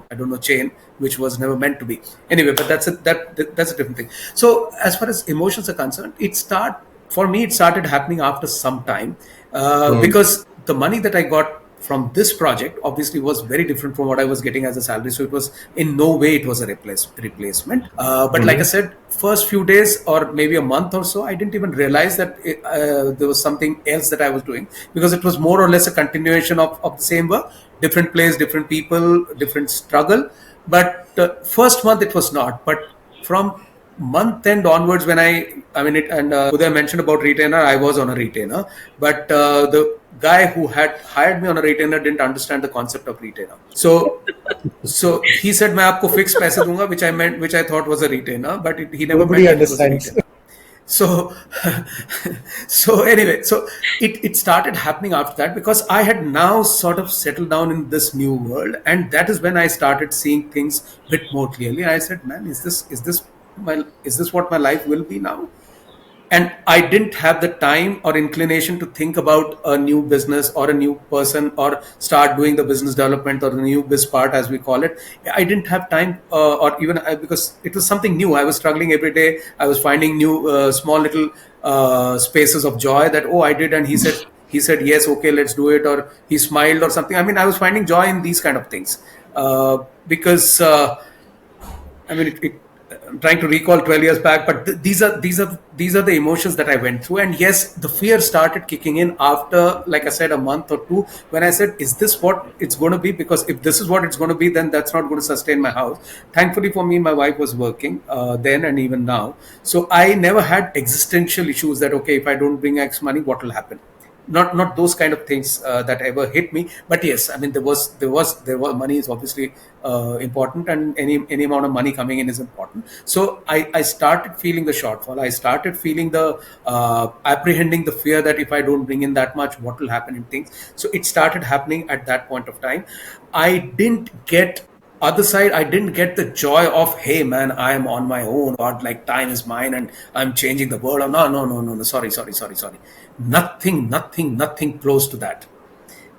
I don't know chain, which was never meant to be. Anyway, but that's a different thing. So as far as emotions are concerned, for me it started happening after some time Mm. because the money that I got from this project obviously was very different from what I was getting as a salary. So it was in no way it was a replacement. But like I Mhm. said, first few days or maybe a month or so, I didn't even realize that there was something else that I was doing because it was more or less a continuation of the same work, different place, different people, different struggle. But first month it was not. But from month end onwards, when I mean it, and Uday mentioned about retainer, I was on a retainer, but the guy who had hired me on a retainer didn't understand the concept of retainer. So he said, "मैं आपको fixed पैसे दूंगा," which I thought was a retainer, but he never Nobody meant that it was a understands. retainer. So, so anyway, so it started happening after that because I had now sort of settled down in this new world, and that is when I started seeing things a bit more clearly. And I said, "Man, is this what my life will be now?" And I didn't have the time or inclination to think about a new business or a new person or start doing the business development or the new biz part, as we call it. I didn't have time, or even because it was something new. I was struggling every day. I was finding new small little spaces of joy that, oh, I did, and he said yes, okay, let's do it, or he smiled or something. I mean, I was finding joy in these kind of things because I mean, I'm trying to recall 12 years back, but these are the emotions that I went through. And yes, the fear started kicking in after, like I said, a month or two, when I said, "Is this what it's going to be? Because if this is what it's going to be, then that's not going to sustain my house." Thankfully for me, my wife was working then and even now, so I never had existential issues that, okay, if I don't bring X money, what will happen? Not those kind of things that ever hit me. But yes, I mean, there was money is obviously important, and any amount of money coming in is important. So I started feeling the shortfall. I started feeling the apprehending the fear that if I don't bring in that much, what will happen in things. So it started happening at that point of time. I didn't get other side. I didn't get the joy of, "Hey man, I am on my own, God, like time is mine and I'm changing the world." Oh, no, no, no, no, no, sorry, sorry, sorry, sorry. Nothing close to that.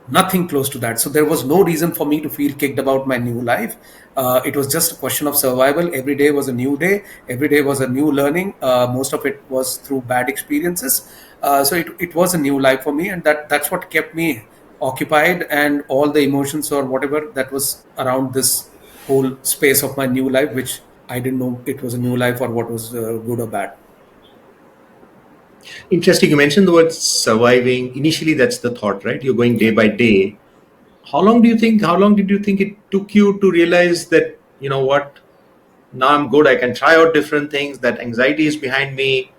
Nothing close to that. So there was no reason for me to feel kicked about my new life. It was just a question of survival. Every day was a new day. Every day was a new learning. Most of it was through bad experiences. So it was a new life for me, and that's what kept me occupied, and all the emotions or whatever that was around this whole space of my new life, which I didn't know it was a new life or what was good or bad. Interesting. You mentioned the word surviving. Initially, that's the thought, right? You're going day by day. How long do you think? How long did you think it took you to realize that, you know what, now I'm good, I can try out different things, that anxiety is behind me,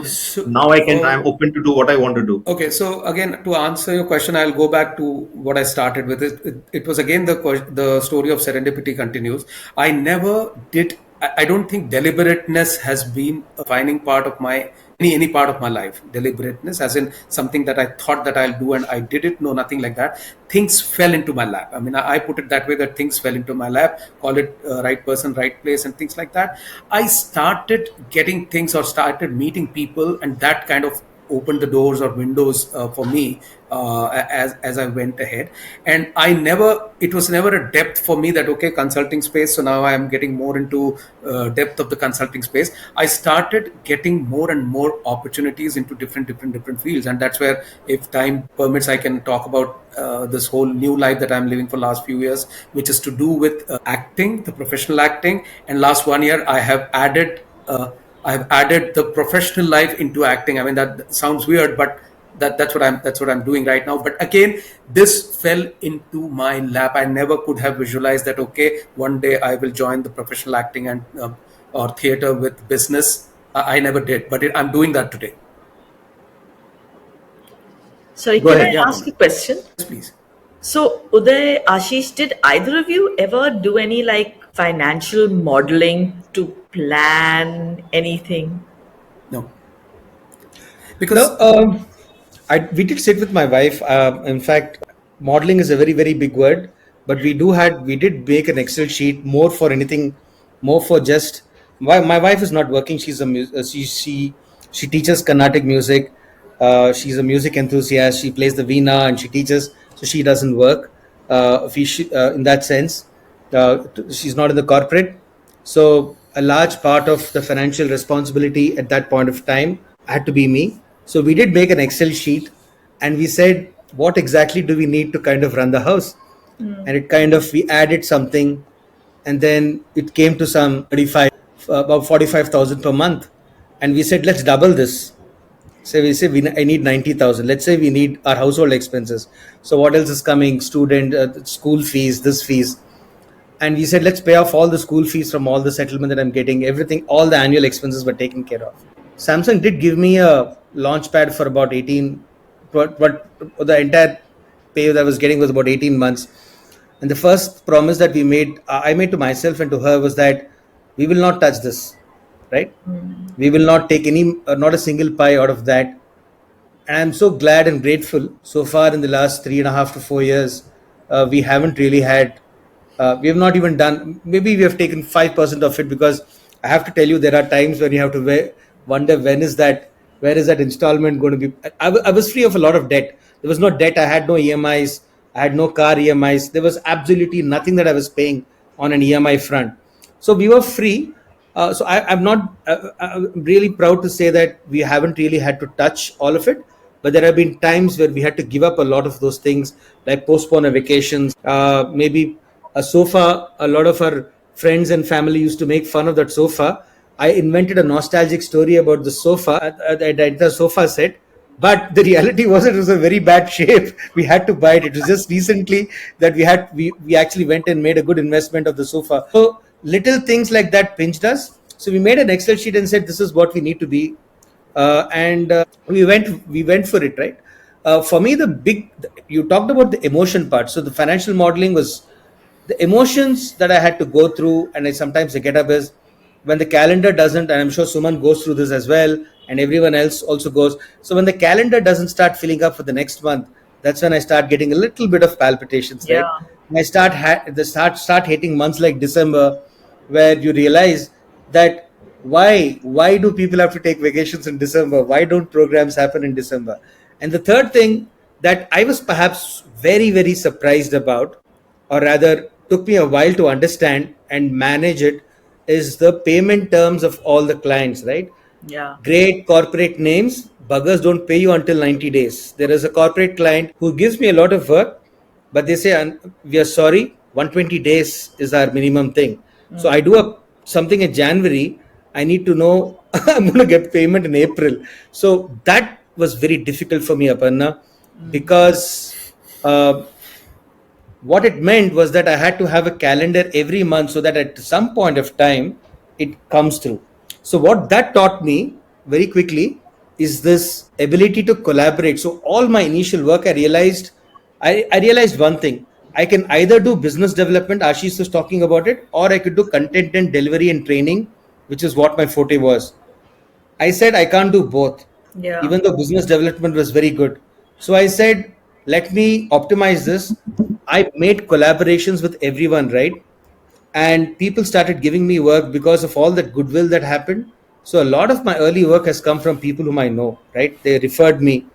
So, now I'm open to do what I want to do. okay, so again, to answer your question, I'll go back to what I started with. It was again the story of serendipity continues. I never did. I don't think deliberateness has been a defining part of my any part of my life. Deliberateness, as in something that I thought that I'll do and I did it. No, nothing like that. Things fell into my lap. I mean, I put it that way, that things fell into my lap. Call it right person, right place, and things like that. I started getting things or started meeting people, and that kind of opened the doors or windows for me as I went ahead. And it was never a depth for me that, okay, consulting space. So now I am getting more into depth of the consulting space. I started getting more and more opportunities into different fields. And that's where, if time permits, I can talk about this whole new life that I'm living for last few years, which is to do with acting, the professional acting. And last 1 year, I've added the professional life into acting. I mean, that sounds weird, but that's what I'm doing right now. But again, this fell into my lap. I never could have visualized that, okay, one day I will join the professional acting and or theater with business. I never did, but I'm doing that today. Sorry, Go can I ahead. Yeah, ask a question? yes, please. So, Uday, Ashish, did either of you ever do any like financial modeling to plan anything? No, No, because we did sit with my wife. In fact, modeling is a very, very big word, but we did make an Excel sheet more for anything, more for just. My wife is not working. She's a she teaches Carnatic music. She's a music enthusiast. She plays the veena and she teaches, so she doesn't work. In that sense, she's not in the corporate. So a large part of the financial responsibility at that point of time had to be me. So we did make an Excel sheet and we said, what exactly do we need to kind of run the house? And it kind of, we added something and then it came to some 35, about 45,000 per month. And we said, let's double this. Say we say I need 90,000. Let's say we need our household expenses. So what else is coming? Student, school fees, this fees. And we said, let's pay off all the school fees from all the settlement that I'm getting. Everything, all the annual expenses were taken care of. Samsung did give me a launch pad for about 18, but the entire pay that I was getting was about 18 months. And the first promise that I made to myself and to her was that we will not touch this, right? We will not take not a single pie out of that. And I'm so glad and grateful so far in the last 3.5 to 4 years. We haven't really had, we have not even done, maybe we have taken 5% of it because I have to tell you, there are times when you have to wonder where is that installment going to be? I was free of a lot of debt. There was no debt. I had no EMIs. I had no car EMIs. There was absolutely nothing that I was paying on an EMI front. So we were free. I'm not really proud to say that we haven't really had to touch all of it, but there have been times where we had to give up a lot of those things, like postpone a vacations, maybe a sofa. A lot of our friends and family used to make fun of that sofa. I invented a nostalgic story about the sofa, the sofa set, but the reality was it was a very bad shape. We had to buy it. It was just recently that we actually went and made a good investment of the sofa. So little things like that pinched us. So we made an Excel sheet and said, this is what we need to be. And we went for it, right? For me, you talked about the emotion part. So the financial modeling was the emotions that I had to go through, and I sometimes get up is when the calendar doesn't, and I'm sure Suman goes through this as well, and everyone else also goes. So when the calendar doesn't start filling up for the next month, that's when I start getting a little bit of palpitations, Yeah. right? And I start hating months like December, where you realize that why do people have to take vacations in December? Why don't programs happen in December? And the third thing that I was perhaps very, very surprised about, or rather took me a while to understand and manage it, is the payment terms of all the clients, right? Yeah. Great corporate names, buggers don't pay you until 90 days. There is a corporate client who gives me a lot of work, but they say, we are sorry, 120 days is our minimum thing. So I do something in January, I need to know I'm going to get payment in April. So that was very difficult for me, Aparna, because what it meant was that I had to have a calendar every month so that at some point of time it comes through. So what that taught me very quickly is this ability to collaborate. So all my initial work, I realized one thing. I can either do business development, Ashish was talking about it, or I could do content and delivery and training, which is what my forte was. I said I can't do both, Yeah. even though business development was very good. So I said, let me optimize this. I made collaborations with everyone, right? And people started giving me work because of all that goodwill that happened. So a lot of my early work has come from people whom I know, right? They referred me.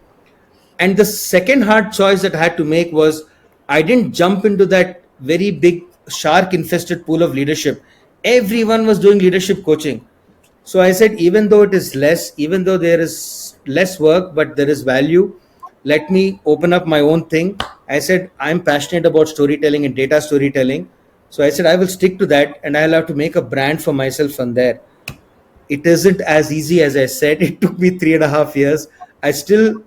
And the second hard choice that I had to make was I didn't jump into that very big shark infested pool of leadership. Everyone was doing leadership coaching. So I said, even though it is less, even though there is less work, but there is value, let me open up my own thing. I said, I'm passionate about storytelling and data storytelling. So I said, I will stick to that and I'll have to make a brand for myself from there. It isn't as easy as I said. It took me 3.5 years. I still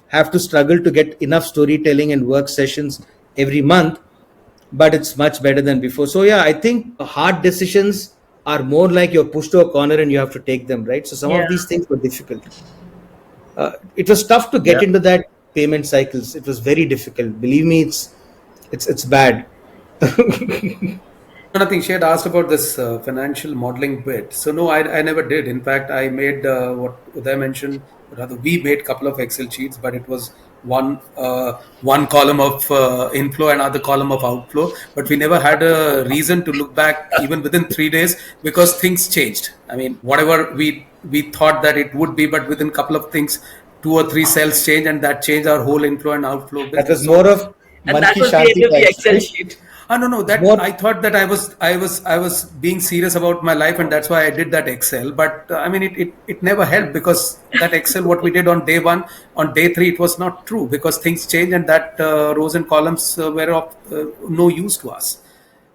have to struggle to get enough storytelling and work sessions every month, but it's much better than before. So yeah, I think hard decisions are more like you're pushed to a corner and you have to take them, right? So some of Yeah. these things were difficult. It was tough to get Yeah. into that payment cycles. It was very difficult. Believe me, it's bad. No, nothing. She had asked about this financial modeling bit. So no, I never did. In fact, I made what Uday mentioned. Rather, we made a couple of Excel sheets, but it was one column of inflow and other column of outflow. But we never had a reason to look back even within 3 days because things changed. I mean, whatever we thought that it would be, but within a couple of things, two or three cells change, and that changed our whole inflow and outflow That was business. more So of And that Manki was the Shanti end of the types, Excel right? sheet. no, no. It's That more I thought that I was being serious about my life, and that's why I did that Excel. But I mean, it never helped because that Excel, what we did on day one, on day three, it was not true because things changed, and that rows and columns were of no use to us.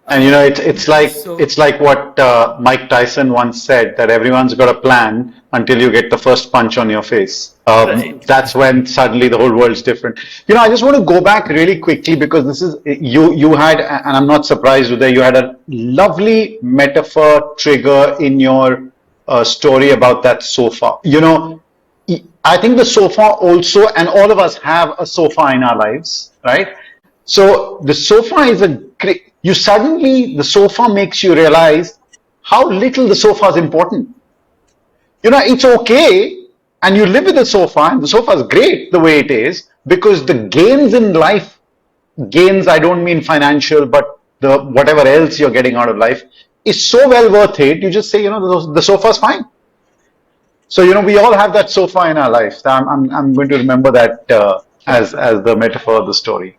And you know, it's like So it's like what Mike Tyson once said that everyone's got a plan until you get the first punch on your face. Right. That's when suddenly the whole world's different. You know, I just want to go back really quickly because this is you had, and I'm not surprised that you had a lovely metaphor trigger in your story about that sofa. You know, I think the sofa also, and all of us have a sofa in our lives, right? So the sofa is a great, you suddenly, the sofa makes you realize how little the sofa is important. You know, it's okay, and you live with the sofa, and the sofa is great the way it is, because the gains in life, gains, I don't mean financial, but the whatever else you're getting out of life is so well worth it. You just say, you know, the sofa's fine. So, you know, we all have that sofa in our life. So I'm going to remember that as the metaphor of the story.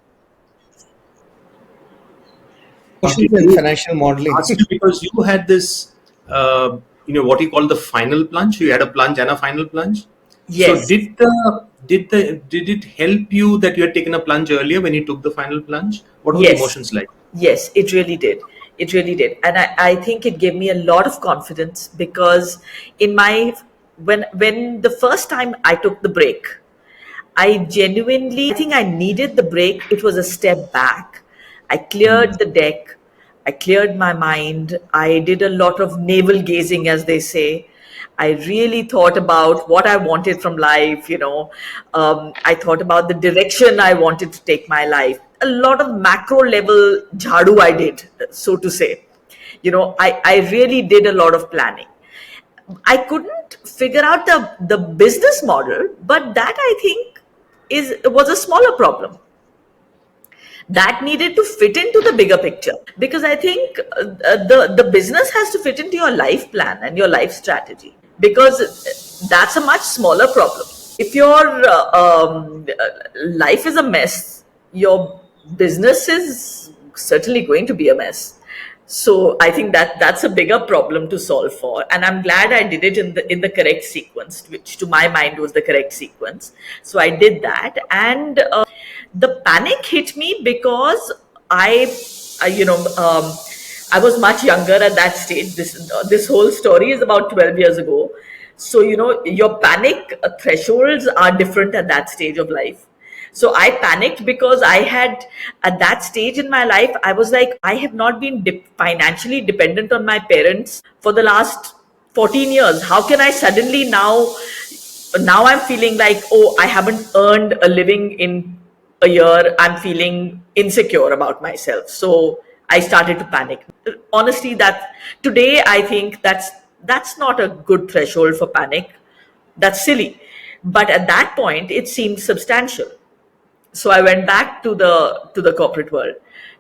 Emotions Did and you financial modeling. asked you because you had this, what you call the final plunge? You had a plunge and a final plunge. So Yes. did it help you that you had taken a plunge earlier when you took the final plunge? What were the Yes. emotions like? Yes, it really did. It really did. And I think it gave me a lot of confidence because in my when the first time I took the break, I genuinely think I needed the break. It was a step back. I cleared the deck. I cleared my mind. I did a lot of navel gazing, as they say. I really thought about what I wanted from life. I thought about the direction I wanted to take my life. A lot of macro level jhadu I did, so to say. I really did a lot of planning. I couldn't figure out the business model, but that I think is was a smaller problem that needed to fit into the bigger picture because I think the business has to fit into your life plan and your life strategy because that's a much smaller problem. if your life is a mess, your business is certainly going to be a mess. So I think that that's a bigger problem to solve for, and I'm glad I did it in the correct sequence, which to my mind was the correct sequence. So I did that, and the panic hit me because I you know. I was much younger at that stage. This whole story is about 12 years ago. So your panic thresholds are different at that stage of life. So I panicked because I had, at that stage in my life, I was like, I have not been financially dependent on my parents for the last 14 years. How can I suddenly now I'm feeling like, oh, I haven't earned a living in a year. I'm feeling insecure about myself. So I started to panic. Honestly, that today I think that's not a good threshold for panic. That's silly. But at that point, it seemed substantial. So I went back to the corporate world.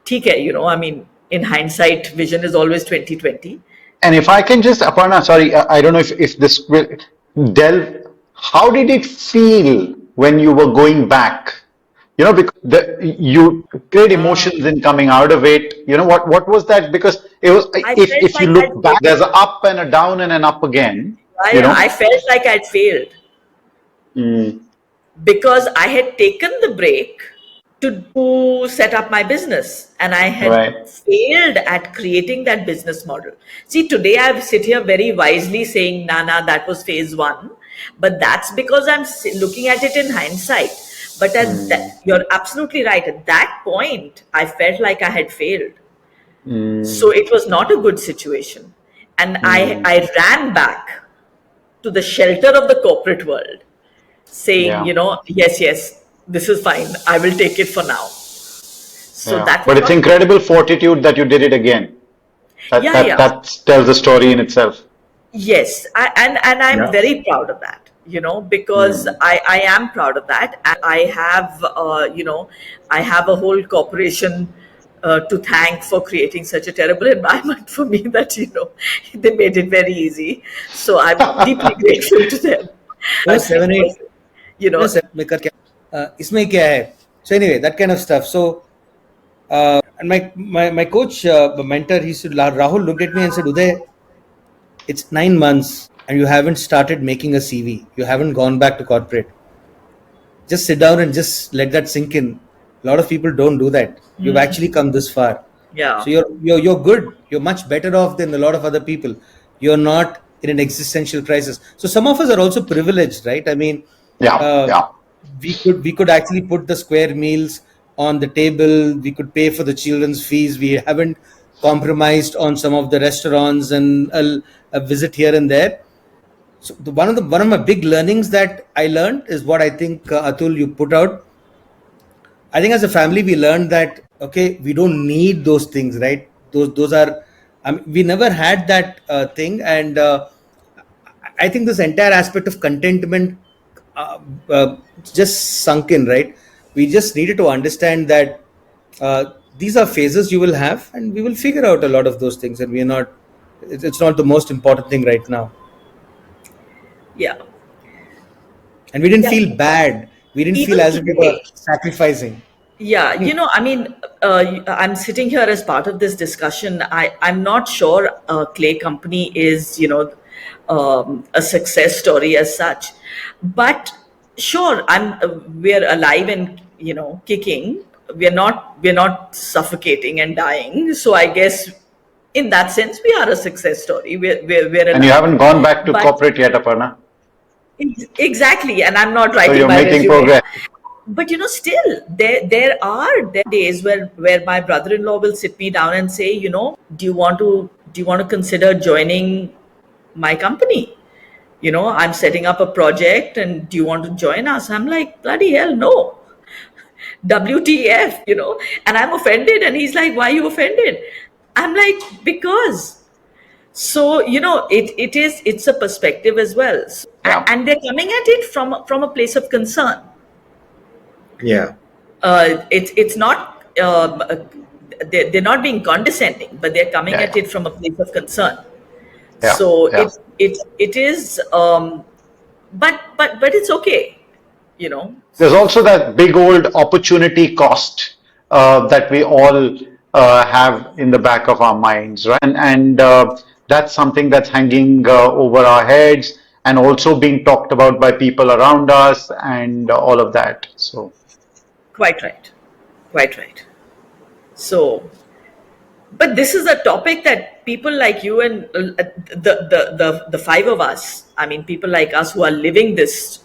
TK, I mean, in hindsight, vision is always 2020. And if I can just, Aparna, sorry, I don't know if this will delve, how did it feel when you were going back? Because you create emotions in coming out of it. What was that? Because it was, I felt if you like look back, there's an up and a down and an up again, I felt like I'd failed Mm, because I had taken the break to set up my business and I had right. failed at creating that business model. See, today I sit here very wisely saying, Nana, that was phase one. But that's because I'm looking at it in hindsight. But you're absolutely right. At that point, I felt like I had failed. So Mm, it was not a good situation. And mm, I ran back to the shelter of the corporate world saying, yeah. yes, yes, this is fine. I will take it for now. So Yeah, that but was it's not, incredible fortitude that you did it again. That yeah, that yeah, that tells a story in itself. yes. And I'm Yeah. very proud of that, because Hmm. I am proud of that. And I have, I have a whole corporation to thank for creating such a terrible environment for me that, they made it very easy. So I'm deeply grateful to them. Seven eight Because, you know, में कर क्या इसमें क्या है. So anyway, that kind of stuff. So and my coach, mentor, he said, Rahul looked at me and said, Uday, it's 9 months and you haven't started making a CV. You haven't gone back to corporate. Just sit down and just let that sink in. A lot of people don't do that. You've actually come this far. yeah, So you're good. You're much better off than a lot of other people. You're not in an existential crisis. So some of us are also privileged, right? I mean, Yeah, uh, yeah, we could actually put the square meals on the table. We could pay for the children's fees. We haven't compromised on some of the restaurants and a visit here and there. So one of my big learnings that I learned is what I think, Atul, you put out. I think as a family we learned that, okay, we don't need those things, right? Those are, I mean, we never had that thing. And I think this entire aspect of contentment uh, just sunk in, right? We just needed to understand that these are phases you will have, and we will figure out a lot of those things. And we are not. It's not the most important thing right now. yeah, And we didn't yeah. feel bad. We didn't feel Even as if we were today, sacrificing. yeah, I mean, I'm sitting here as part of this discussion. I'm not sure Clay Company is, a success story as such, but sure, we're alive and kicking. We're not suffocating and dying. So I guess in that sense, we are a success story. We're and you alive, haven't gone back to but corporate yet, Aparna. exactly, and I'm not So writing you're my making resume. progress. But still there are days where my brother-in-law will sit me down and say, do you want to consider joining my company? I'm setting up a project, and do you want to join us? I'm like, bloody hell, no. WTF, and I'm offended, and he's like, why are you offended? I'm like, because. So it's a perspective as well. Yeah, And they're coming at it from a place of concern. Yeah. It's not, they're not being condescending, but they're coming yeah, at it from a place of concern. yeah, So yeah, it is, but it's okay. you know. There's also that big old opportunity cost that we all have in the back of our minds, right? And that's something that's hanging over our heads and also being talked about by people around us and all of that. So, Quite right. Quite right. So, but this is a topic that people like you and the five of us, I mean, people like us who are living this,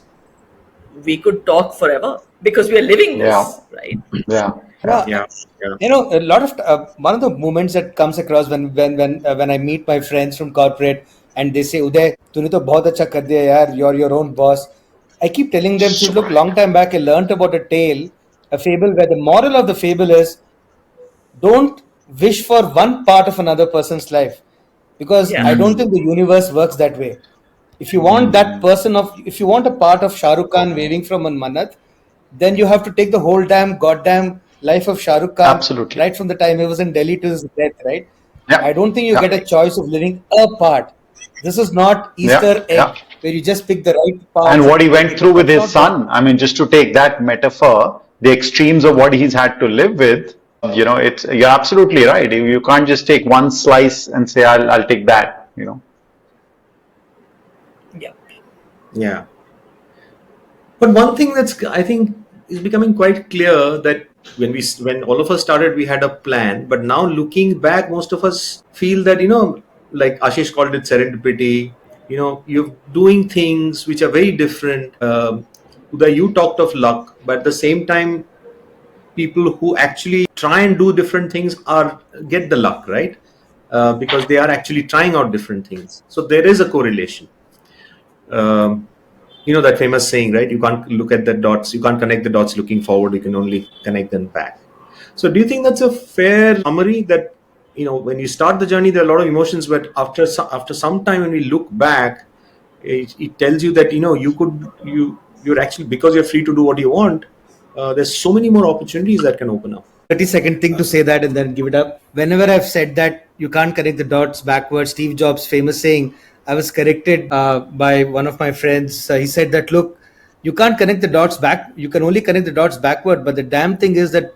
we could talk forever because we are living yeah, this, right? yeah, Yeah, yeah. Yeah, yeah. a lot of one of the moments that comes across when I meet my friends from corporate and they say, Uday, तूने तो बहुत अच्छा कर दिया यार. You're your own boss. I keep telling them, see, look, long time back I learnt about a tale, a fable where the moral of the fable is don't wish for one part of another person's life, because I Yeah. don't think the universe works that way. If you want that person of, if you want a part of Shah Rukh Khan waving from a Manat, then you have to take the whole damn goddamn life of Shah Rukh Khan Absolutely. right from the time he was in Delhi to his death, right? I Yeah, don't think you get a yeah, choice of living a part. This is not yeah, Easter yeah. egg where you just pick the right parts And what and he you went take it. through with That's his not what. son, I mean, just to take that metaphor, the extremes of what he's had to live with, it's, you're absolutely right. You can't just take one slice and say, I'll take that. Yeah. Yeah. But one thing that's, I think, is becoming quite clear that when all of us started, we had a plan. But now looking back, most of us feel that, like Ashish called it serendipity. You're doing things which are very different. Uday, you talked of luck, but at the same time, people who actually try and do different things are get the luck, right? Because they are actually trying out different things. So there is a correlation. Um, that famous saying, right? You can't look at the dots, you can't connect the dots looking forward, you can only connect them back. So do you think that's a fair summary, that when you start the journey there are a lot of emotions, but after some time when we look back, it tells you that you're actually, because you're free to do what you want, there's so many more opportunities that can open up. 30-second thing to say that and then give it up. Whenever I've said that you can't connect the dots backwards, Steve Jobs' famous saying, I was corrected by one of my friends. He said that, look, you can't connect the dots back. You can only connect the dots backward. But the damn thing is that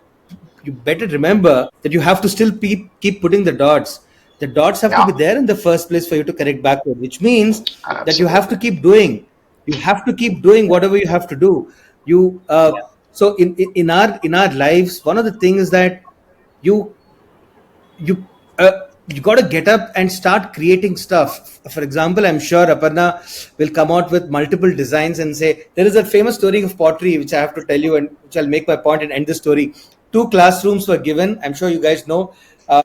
you better remember that you have to still keep putting the dots. The dots have to be Yeah, there in the first place for you to connect backward, which means that you have to absolutely. keep doing. You have to keep doing whatever you have to do. You so in our lives, one of the things is that you you uh, you got to get up and start creating stuff. For example, I'm sure Aparna will come out with multiple designs and say there is a famous story of pottery which I have to tell you, and which I'll make my point and end the story. Two classrooms were given. I'm sure you guys know.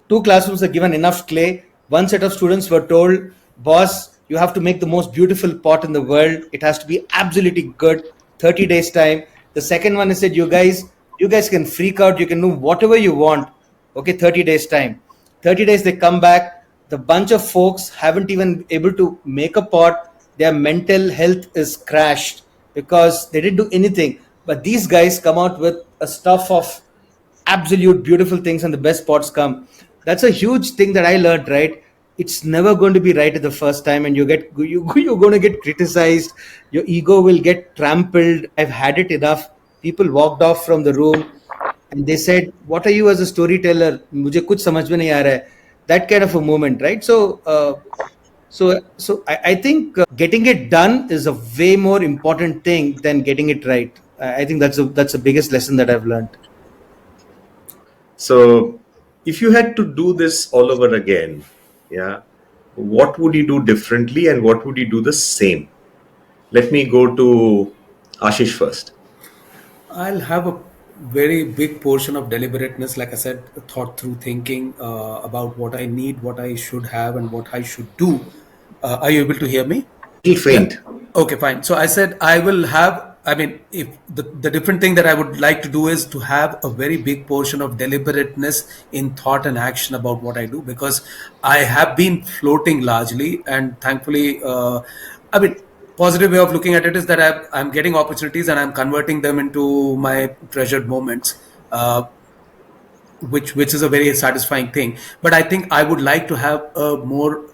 Two classrooms were given enough clay. One set of students were told, boss, you have to make the most beautiful pot in the world. It has to be absolutely good. 30 days time. The second one is said, you guys can freak out. You can do whatever you want. Okay, 30 days time. 30 days they come back. The bunch of folks haven't even able to make a pot. Their mental health is crashed because they didn't do anything. But these guys come out with a stuff of absolute beautiful things, and the best pots come. That's a huge thing that I learned, right? It's never going to be right at the first time, and you're going to get criticized. Your ego will get trampled. I've had it enough. People walked off from the room and they said, what are you as a storyteller? मुझे कुछ समझ में नहीं आ रहा है. That kind of a moment, right? So I think getting it done is a way more important thing than getting it right. I think that's the biggest lesson that I've learned. So if you had to do this all over again, yeah, what would you do differently and what would you do the same? Let me go to Ashish first. I'll have a very big portion of deliberateness, like I said, thought through thinking about what I need, what I should have, and what I should do. Are you able to hear me? Little Yeah. faint. Okay, fine. So I said I will have, I mean, if the different thing that I would like to do is to have a very big portion of deliberateness in thought and action about what I do, because I have been floating largely, and thankfully, I mean, positive way of looking at it is that I'm getting opportunities and I'm converting them into my treasured moments. Which is a very satisfying thing. But I think I would like to have a more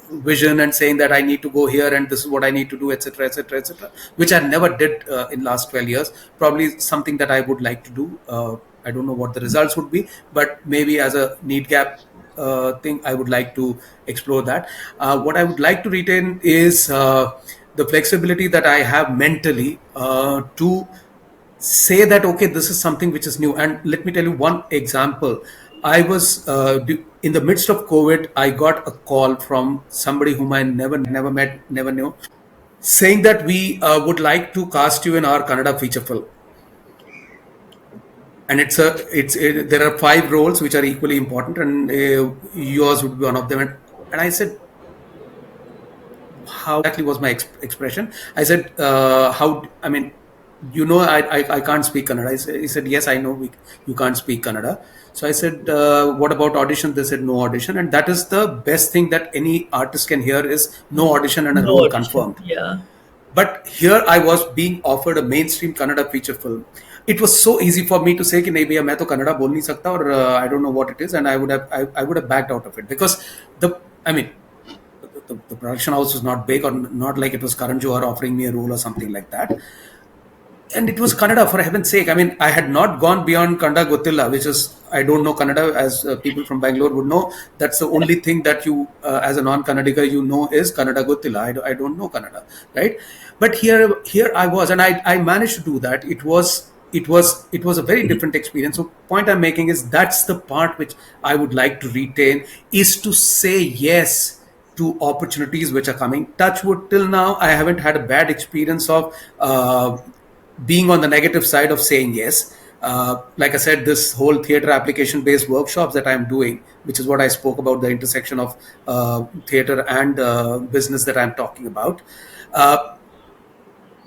vision and saying that I need to go here and this is what I need to do, etc., etc., etc., which I never did in last 12 years. Probably something that I would like to do. I don't know what the results would be, but maybe as a need gap thing, I would like to explore that. What I would like to retain is the flexibility that I have mentally to say that, okay, this is something which is new. And let me tell you one example. I was in the midst of COVID, I got a call from somebody whom I never met, never knew, saying that we would like to cast you in our Kannada feature film. And there are 5 roles which are equally important, and yours would be one of them. And I said, how exactly was my expression? I said, how, I mean, I can't speak Kannada. He said, yes, I know you can't speak Kannada. So I said, what about audition? They said, no audition. And that is the best thing that any artist can hear, is no audition and a No role audition. confirmed. Yeah. But here I was being offered a mainstream Kannada feature film. It was so easy for me to say कि नहीं भैया मैं तो कन्नड़ा बोल नहीं सकता, or I don't know what it is, and I would have backed out of it, because the production house was not big, or not like it was Karan Johar offering me a role or something like that. And it was Kannada, for heaven's sake. I mean, I had not gone beyond Kannada Gottilla, which is, I don't know Kannada, as people from Bangalore would know. That's the only thing that you, as a non-Kannadiga, you know is Kannada Gottilla. I don't know Kannada, right? But here I was, and I managed to do that. It was a very different experience. So point I'm making is, that's the part which I would like to retain, is to say yes to opportunities which are coming. Touch wood, till now I haven't had a bad experience of being on the negative side of saying yes. Like I said, this whole theater application based workshops that I'm doing, which is what I spoke about, the intersection of theater and business that I'm talking about.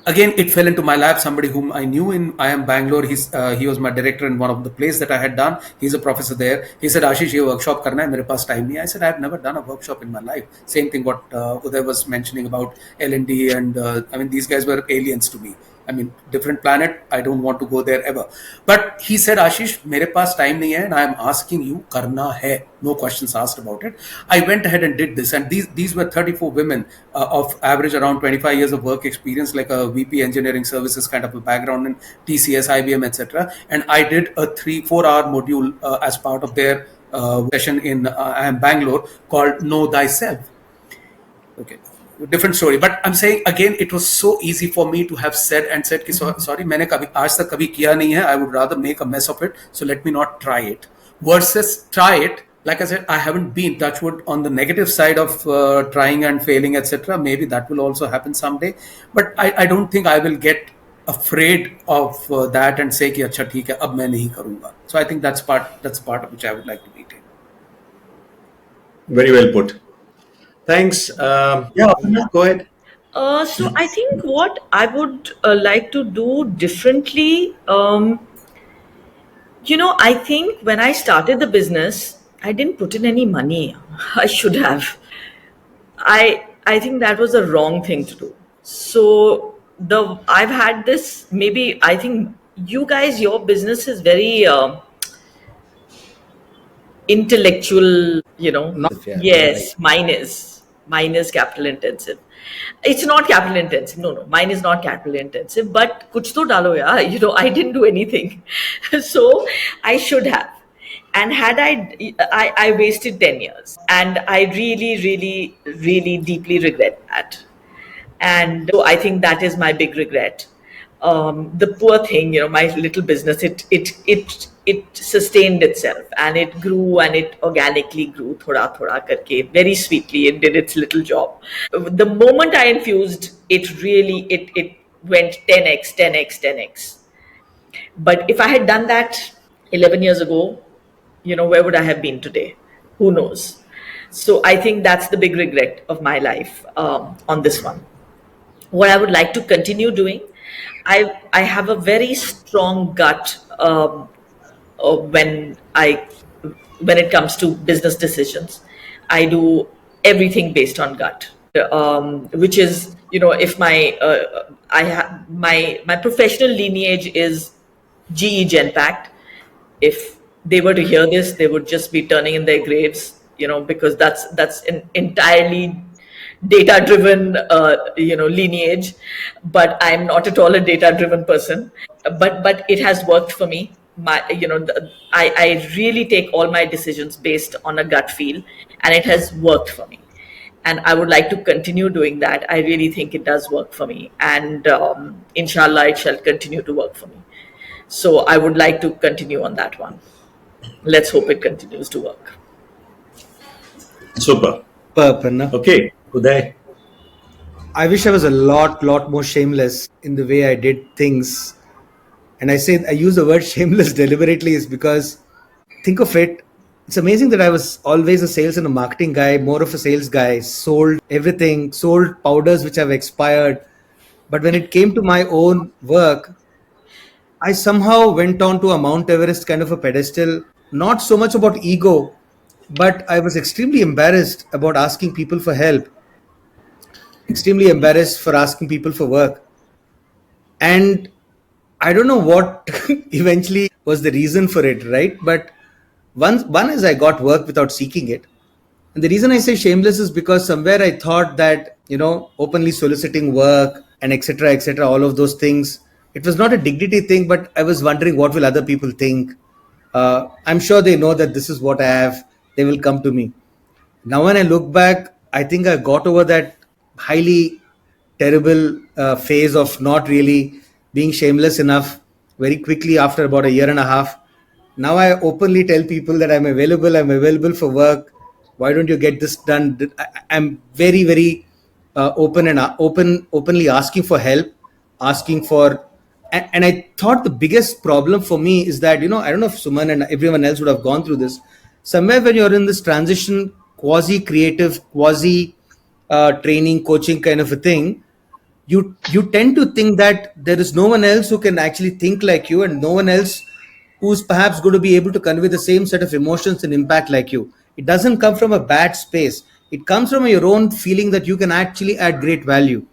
Again, it fell into my lap. Somebody whom I knew in IIM Bangalore, he was my director in one of the plays that I had done. He's a professor there. He said, Ashish, ये workshop करना है, मेरे पास time नहीं है. I said, I have never done a workshop in my life. Same thing what Uday was mentioning about L&D, and I mean, these guys were aliens to me. I mean, different planet. I don't want to go there ever. But he said, Ashish, मेरे पास time नहीं है, and I am asking you, करना है. No questions asked about it. I went ahead and did this, and these were 34 women of average around 25 years of work experience, like a VP engineering services kind of a background in TCS, IBM, etc. And I did a 3-4 hour module as part of their session in Bangalore, called Know Thyself. Okay, different story. But I'm saying again, it was so easy for me to have said कि sorry, मैंने आज तक कभी किया नहीं है. I would rather make a mess of it, so let me not try it, versus try it. Like I said, I haven't been, touch wood, on the negative side of trying and failing, etc. Maybe that will also happen someday. But I don't think I will get afraid of that and say कि अच्छा ठीक है, अब मैं नहीं करूँगा. So I think that's part which I would like to retain. Very well put. Thanks. Yeah, go ahead. So I think what I would like to do differently, I think when I started the business, I didn't put in any money. I should have. I think that was the wrong thing to do. So I've had this, maybe, I think you guys, your business is very intellectual, yes, mine is capital intensive. It's not capital intensive. No, mine is not capital intensive, but kuch to dalo ya, I didn't do anything. So I should have. And had I wasted 10 years, and I really, really, really deeply regret that. And so I think that is my big regret. The poor thing, my little business, it sustained itself, and it grew, and it organically grew, thoda thoda karke, very sweetly. It did its little job. The moment I infused, it went 10x, 10x, 10x. But if I had done that 11 years ago, where would I have been today? Who knows? So I think that's the big regret of my life on this one. What I would like to continue doing, I have a very strong gut when it comes to business decisions. I do everything based on gut, which is, if my professional lineage is GE Genpact. If they were to hear this, they would just be turning in their graves, because that's an entirely data driven lineage, but I'm not at all a data driven person. But it has worked for me. I really take all my decisions based on a gut feel, and it has worked for me, and I would like to continue doing that. I really think it does work for me, and inshallah it shall continue to work for me. So I would like to continue on that one. Let's hope it continues to work. Super. Aparna. Okay, Uday. I wish I was a lot more shameless in the way I did things. And I use the word shameless deliberately is because think of it. It's amazing that I was always a sales and a marketing guy, more of a sales guy, sold everything, sold powders which have expired. But when it came to my own work, I somehow went on to a Mount Everest kind of a pedestal, not so much about ego, but I was extremely embarrassed about asking people for help, extremely embarrassed for asking people for work. And I don't know what eventually was the reason for it, right? But one is I got work without seeking it. And the reason I say shameless is because somewhere I thought that, openly soliciting work and etc., all of those things, it was not a dignity thing, but I was wondering what will other people think. I'm sure they know that this is what I have. They will come to me. Now, when I look back, I think I got over that highly terrible phase of not really being shameless enough very quickly after about a year and a half. Now I openly tell people that I'm available for work. Why don't you get this done? I'm very open and openly asking for help, asking for, and I thought the biggest problem for me is that, I don't know if Suman and everyone else would have gone through this. Somewhere when you're in this transition, quasi creative, quasi training, coaching kind of a thing, you tend to think that there is no one else who can actually think like you, and no one else who's perhaps going to be able to convey the same set of emotions and impact like you. It doesn't come from a bad space. It comes from your own feeling that you can actually add great value.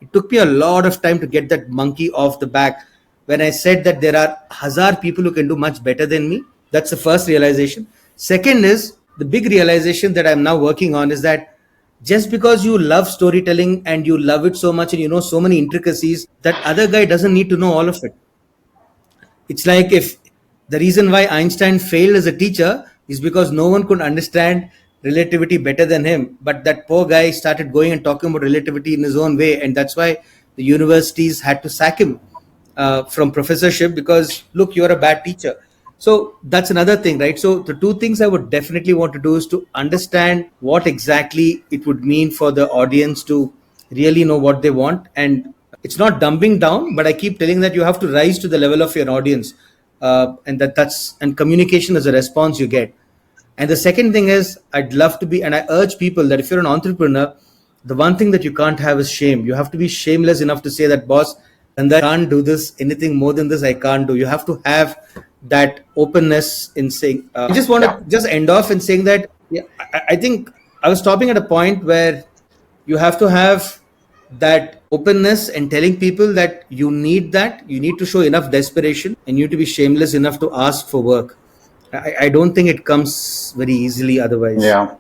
It took me a lot of time to get that monkey off the back when I said that there are hazard people who can do much better than me. That's the first realization. Second is the big realization that I'm now working on is that just because you love storytelling and you love it so much and you know so many intricacies, that other guy doesn't need to know all of it. It's like if the reason why Einstein failed as a teacher is because no one could understand relativity better than him. But that poor guy started going and talking about relativity in his own way. And that's why the universities had to sack him from professorship because, look, you're a bad teacher. So that's another thing, right? So the two things I would definitely want to do is to understand what exactly it would mean for the audience to really know what they want. And it's not dumbing down, but I keep telling that you have to rise to the level of your audience, and communication is a response you get. And the second thing is, I'd love to be, and I urge people that if you're an entrepreneur, the one thing that you can't have is shame. You have to be shameless enough to say that, boss, and I can't do this, anything more than this I can't do. You have to have that openness in saying. I just want to just end off in saying that, yeah, I think I was stopping at a point where you have to have that openness and telling people that you need to show enough desperation and you to be shameless enough to ask for work. I don't think it comes very easily otherwise. Yeah.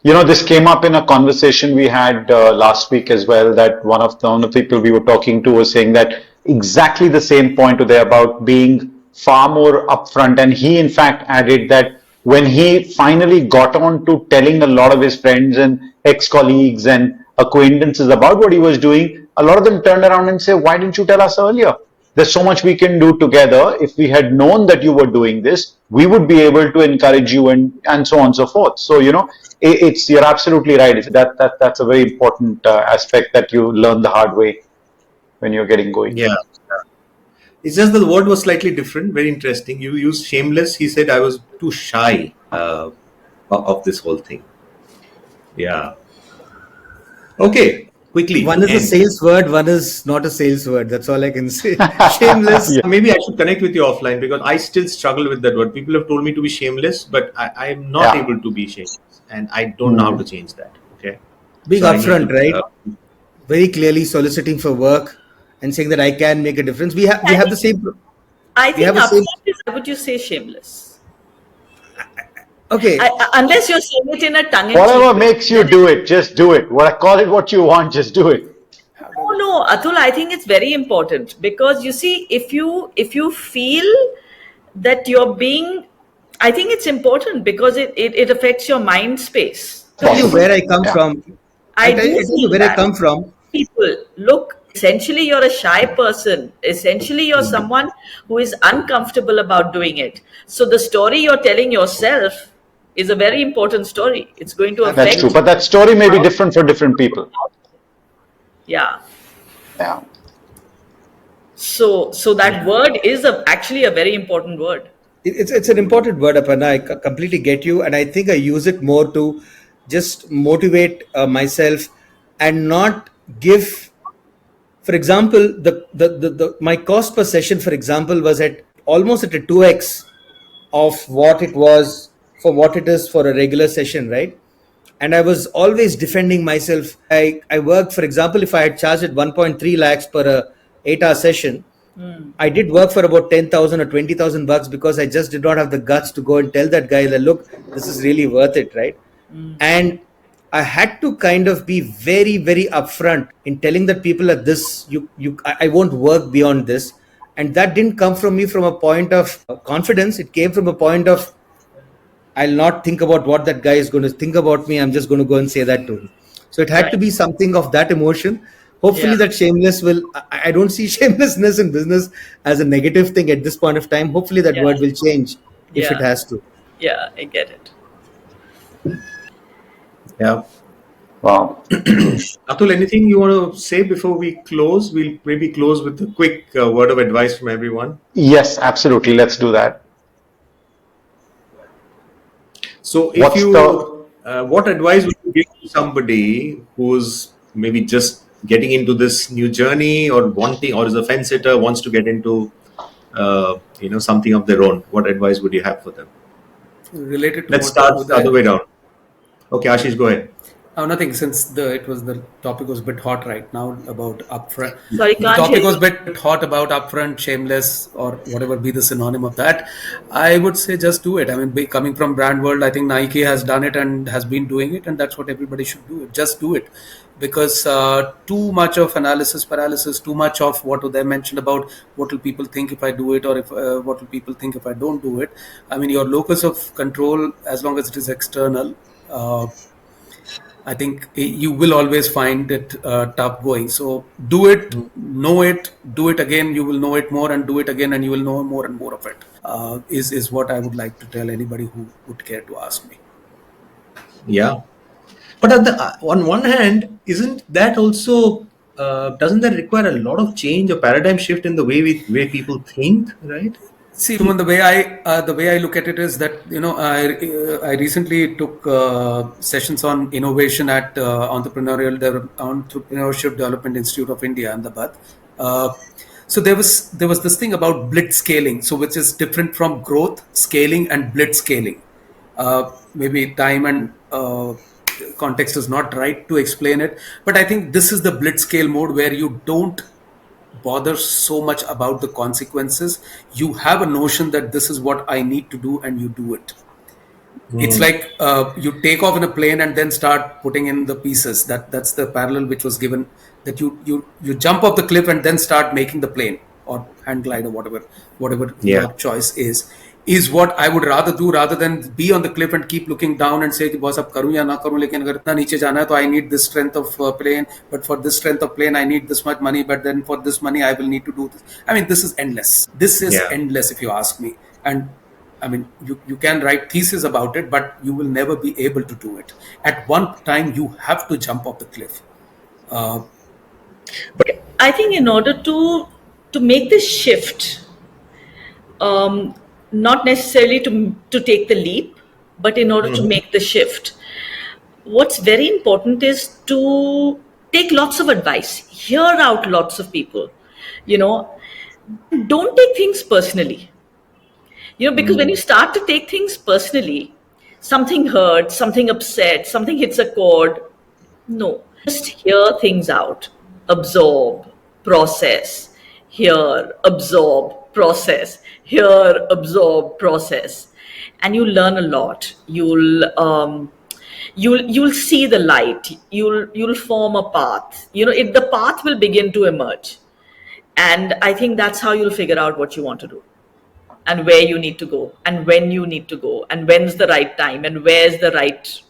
This came up in a conversation we had last week as well, that one of the people we were talking to was saying that exactly the same point today about being far more upfront. And he, in fact, added that when he finally got on to telling a lot of his friends and ex-colleagues and acquaintances about what he was doing, a lot of them turned around and said, why didn't you tell us earlier? There's so much we can do together. If we had known that you were doing this, we would be able to encourage you and so on and so forth. So, you're absolutely right. That's a very important aspect that you learn the hard way when you're getting going. Yeah. It's just that the word was slightly different. Very interesting. You used shameless. He said I was too shy of this whole thing. Yeah. Okay. Quickly. One is a sales word, one is not a sales word. That's all I can say. Shameless. Yeah. Maybe I should connect with you offline because I still struggle with that word. People have told me to be shameless, but I am not able to be shameless, and I don't know how to change that. Okay. Being So upfront, right? Very clearly soliciting for work and saying that I can make a difference. We have the same. I think have the upfront same. is, why would you say shameless? Okay, Unless you're saying it in a Whatever tongue-in-cheek way, makes you then do it, just do it. What call it what you want, just do it. no, no, Atul, I think it's very important because you see, if you feel that you're being, I think it's important because it affects your mind space. tell you Possible. where I come Yeah. from. I I do tell you feel where I that come from. people look. Essentially, you're a shy person. Essentially, you're someone who is uncomfortable about doing it. So the story you're telling yourself is a very important story. It's going to That's true. affect Absolutely. But that story may be how, different for different people. yeah. Yeah. So that Yeah. word is actually a very important word. It's an important word, Aparna. I completely get you, and I think I use it more to just motivate myself and not give. For example, my cost per session, for example, was at almost at a 2x of what it was for what it is for a regular session, right? And I was always defending myself. I worked, for example, if I had charged at 1.3 lakhs per a 8-hour session, I did work for about 10,000 or 20,000 bucks because I just did not have the guts to go and tell that guy that, look, this is really worth it, right? And I had to kind of be very, very upfront in telling that people that this, I won't work beyond this. And that didn't come from me from a point of confidence. It came from a point of, I'll not think about what that guy is going to think about me. I'm just going to go and say that to him. So it had to Right. be something of that emotion. Hopefully, Yeah. that shameless will. I don't see shamelessness in business as a negative thing at this point of time. Hopefully, that Yeah. word will change if it Yeah. has to. Yeah. I get it. Yeah. Wow. Atul, anything you want to say before we close? We'll maybe close with a quick word of advice from everyone. Yes, absolutely. Let's do that. So, if What's the you, what advice would you give to somebody who's maybe just getting into this new journey or wanting, or is a fence sitter, wants to get into, something of their own? What advice would you have for them? Related to Let's what start the other Uday. way around. Okay, Ashish, go ahead. Nothing. Since the topic was a bit hot right now about upfront. Sorry, The can't hear topic was you. a bit hot about upfront, shameless, or whatever be the synonym of that. I would say just do it. I mean, coming from brand world, I think Nike has done it and has been doing it, and that's what everybody should do. Just do it, because too much of analysis paralysis, too much of what they mentioned about what will people think if I do it, or if what will people think if I don't do it. I mean, your locus of control, as long as it is external. I think you will always find it tough going. So do it, know it, do it again. You will know it more, and do it again, and you will know more and more of it. Is what I would like to tell anybody who would care to ask me. Yeah. But on one hand, isn't that also, doesn't that require a lot of change, a paradigm shift in the way people think, right? See, Suman, the way I look at it is that I recently took sessions on innovation at Entrepreneurship Development Institute of India, Ahmedabad. So there was this thing about blitz scaling, so which is different from growth scaling and blitz scaling. Maybe time and context is not right to explain it, but I think this is the blitz scale mode where you don't bother so much about the consequences. You have a notion that this is what I need to do, and you do it. It's like you take off in a plane and then start putting in the pieces. That's the parallel which was given. That you jump off the cliff and then start making the plane, or hand glide, or whatever Yeah. your choice is what I would rather do, rather than be on the cliff and keep looking down and say कि boss अब करूँ या ना करूँ, लेकिन अगर इतना नीचे जाना है तो I need this strength of plane, but for this strength of plane I need this much money, but then for this money I will need to do this. I mean, this is endless. This is Yeah. endless if you ask me. And I mean, you can write thesis about it, but you will never be able to do it. At one time, you have to jump off the cliff. I think in order to make this shift, not necessarily to take the leap, but in order to make the shift, what's very important is to take lots of advice, hear out lots of people, you know, don't take things personally. Because when you start to take things personally, something hurts, something upsets, something hits a chord. No, just hear things out, absorb, process, hear, absorb, process, hear, absorb, process. and you learn a lot. You'll see the light. You'll form a path. The path will begin to emerge, and I think that's how you'll figure out what you want to do, and where you need to go, and when you need to go, and when's the right time, and where's the right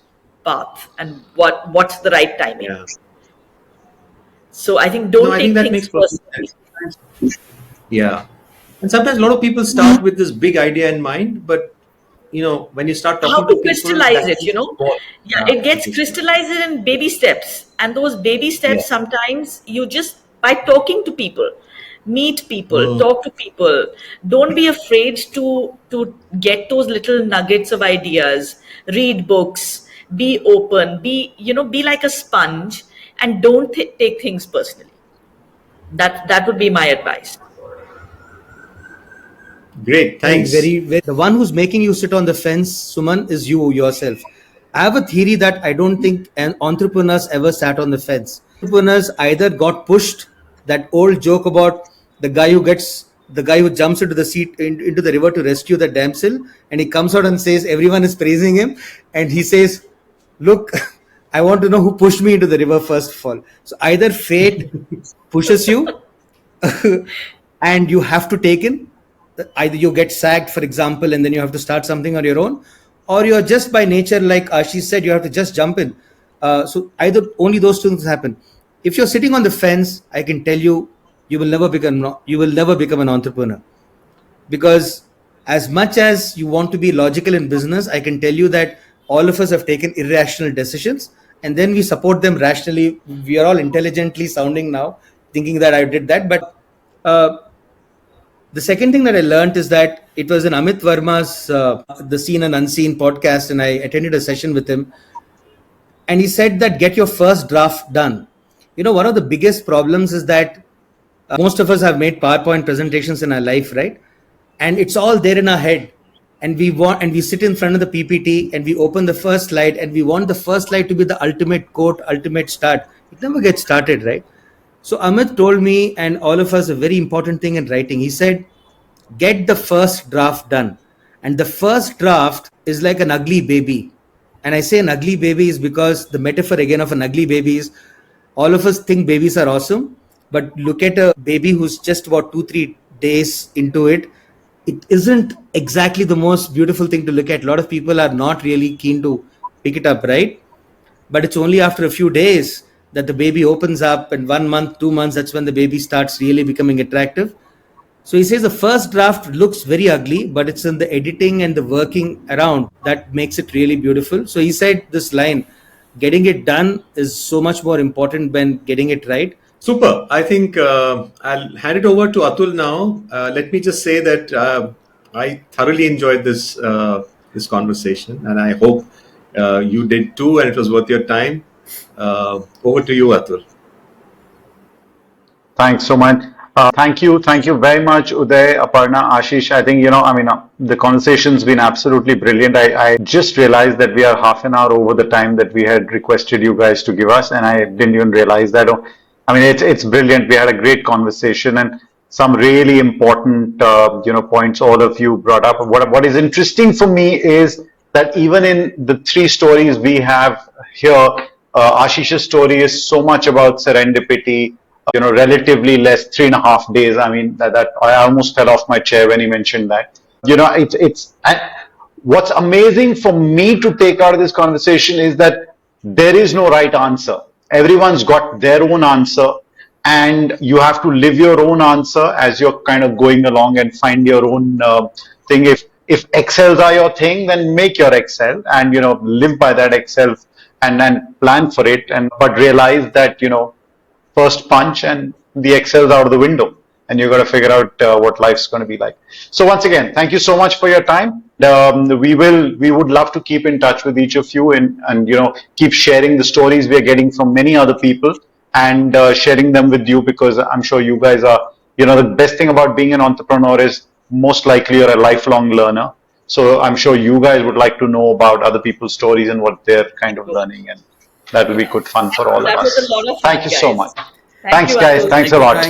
path, and what's the right timing. Yeah. So I think No, don't I think take that things makes perfect personally. sense. Yeah. And sometimes a lot of people start with this big idea in mind, but when you start How talking to to people, crystallize that it, too small. yeah, Yeah, it gets it is small. crystallized in baby steps, and those baby Yeah. steps, sometimes you just, by talking to people, meet people, Mm. talk to people, don't be afraid to get those little nuggets of ideas, read books, be open, be like a sponge, and don't take things personally. That would be my advice. Great. Very, Thanks. very, very. The one who's making you sit on the fence, Suman, is you yourself. I have a theory that I don't think an entrepreneurs ever sat on the fence. Entrepreneurs either got pushed, that old joke about the guy who jumps into the into the river to rescue the damsel, and he comes out and says everyone is praising him, and he says, "Look, I want to know who pushed me into the river first of all." So either fate pushes you and you have to take in, either you get sacked, for example, and then you have to start something on your own, or you're just by nature, like Ashish said, you have to just jump in. So either only those two things happen. If you're sitting on the fence, I can tell you, you will never become an entrepreneur, because as much as you want to be logical in business, I can tell you that all of us have taken irrational decisions, and then we support them rationally. We are all intelligently sounding now, thinking that I did that. But uh, the second thing that I learned is that it was in Amit Verma's The Seen and Unseen podcast, and I attended a session with him. And he said that get your first draft done. One of the biggest problems is that most of us have made PowerPoint presentations in our life, right? And it's all there in our head. And we sit in front of the PPT and we open the first slide and we want the first slide to be the ultimate quote, ultimate start. It never gets started, right? So Amit told me and all of us a very important thing in writing. He said, get the first draft done. And the first draft is like an ugly baby. And I say an ugly baby is because the metaphor again of an ugly baby is, all of us think babies are awesome, but look at a baby who's just about 2-3 days into it. It isn't exactly the most beautiful thing to look at. A lot of people are not really keen to pick it up, right? But it's only after a few days that the baby opens up, and 1 month, 2 months, that's when the baby starts really becoming attractive. So he says the first draft looks very ugly, but it's in the editing and the working around that makes it really beautiful. So he said this line, getting it done is so much more important than getting it right. Super. I think I'll hand it over to Atul now. Let me just say that I thoroughly enjoyed this conversation, and I hope you did too, and it was worth your time. Over to you, Atul. Thanks so much. Thank you very much, Uday, Aparna, Ashish. I think, the conversation's been absolutely brilliant. I just realized that we are half an hour over the time that we had requested you guys to give us, and I didn't even realize that. I mean, it's brilliant. We had a great conversation and some really important, points all of you brought up. What is interesting for me is that even in the three stories we have here, Ashish's story is so much about serendipity, relatively less, 3.5 days. I mean, that I almost fell off my chair when he mentioned that. And what's amazing for me to take out of this conversation is that there is no right answer. Everyone's got their own answer, and you have to live your own answer as you're kind of going along and find your own thing. If Excels are your thing, then make your Excel and live by that Excel and then plan for it. And but realize that first punch and the Excel's out of the window, and you got to figure out what life's going to be like. So once again, thank you so much for your time. We would love to keep in touch with each of you and keep sharing the stories we are getting from many other people and sharing them with you, because I'm sure you guys are, the best thing about being an entrepreneur is most likely you're a lifelong learner. So I'm sure you guys would like to know about other people's stories and what they're kind of learning, and that will be good fun for all of That was a us. lot of Thank fun, you so guys. much. Thank Thanks, you, guys. Atul. Thanks a lot. Thank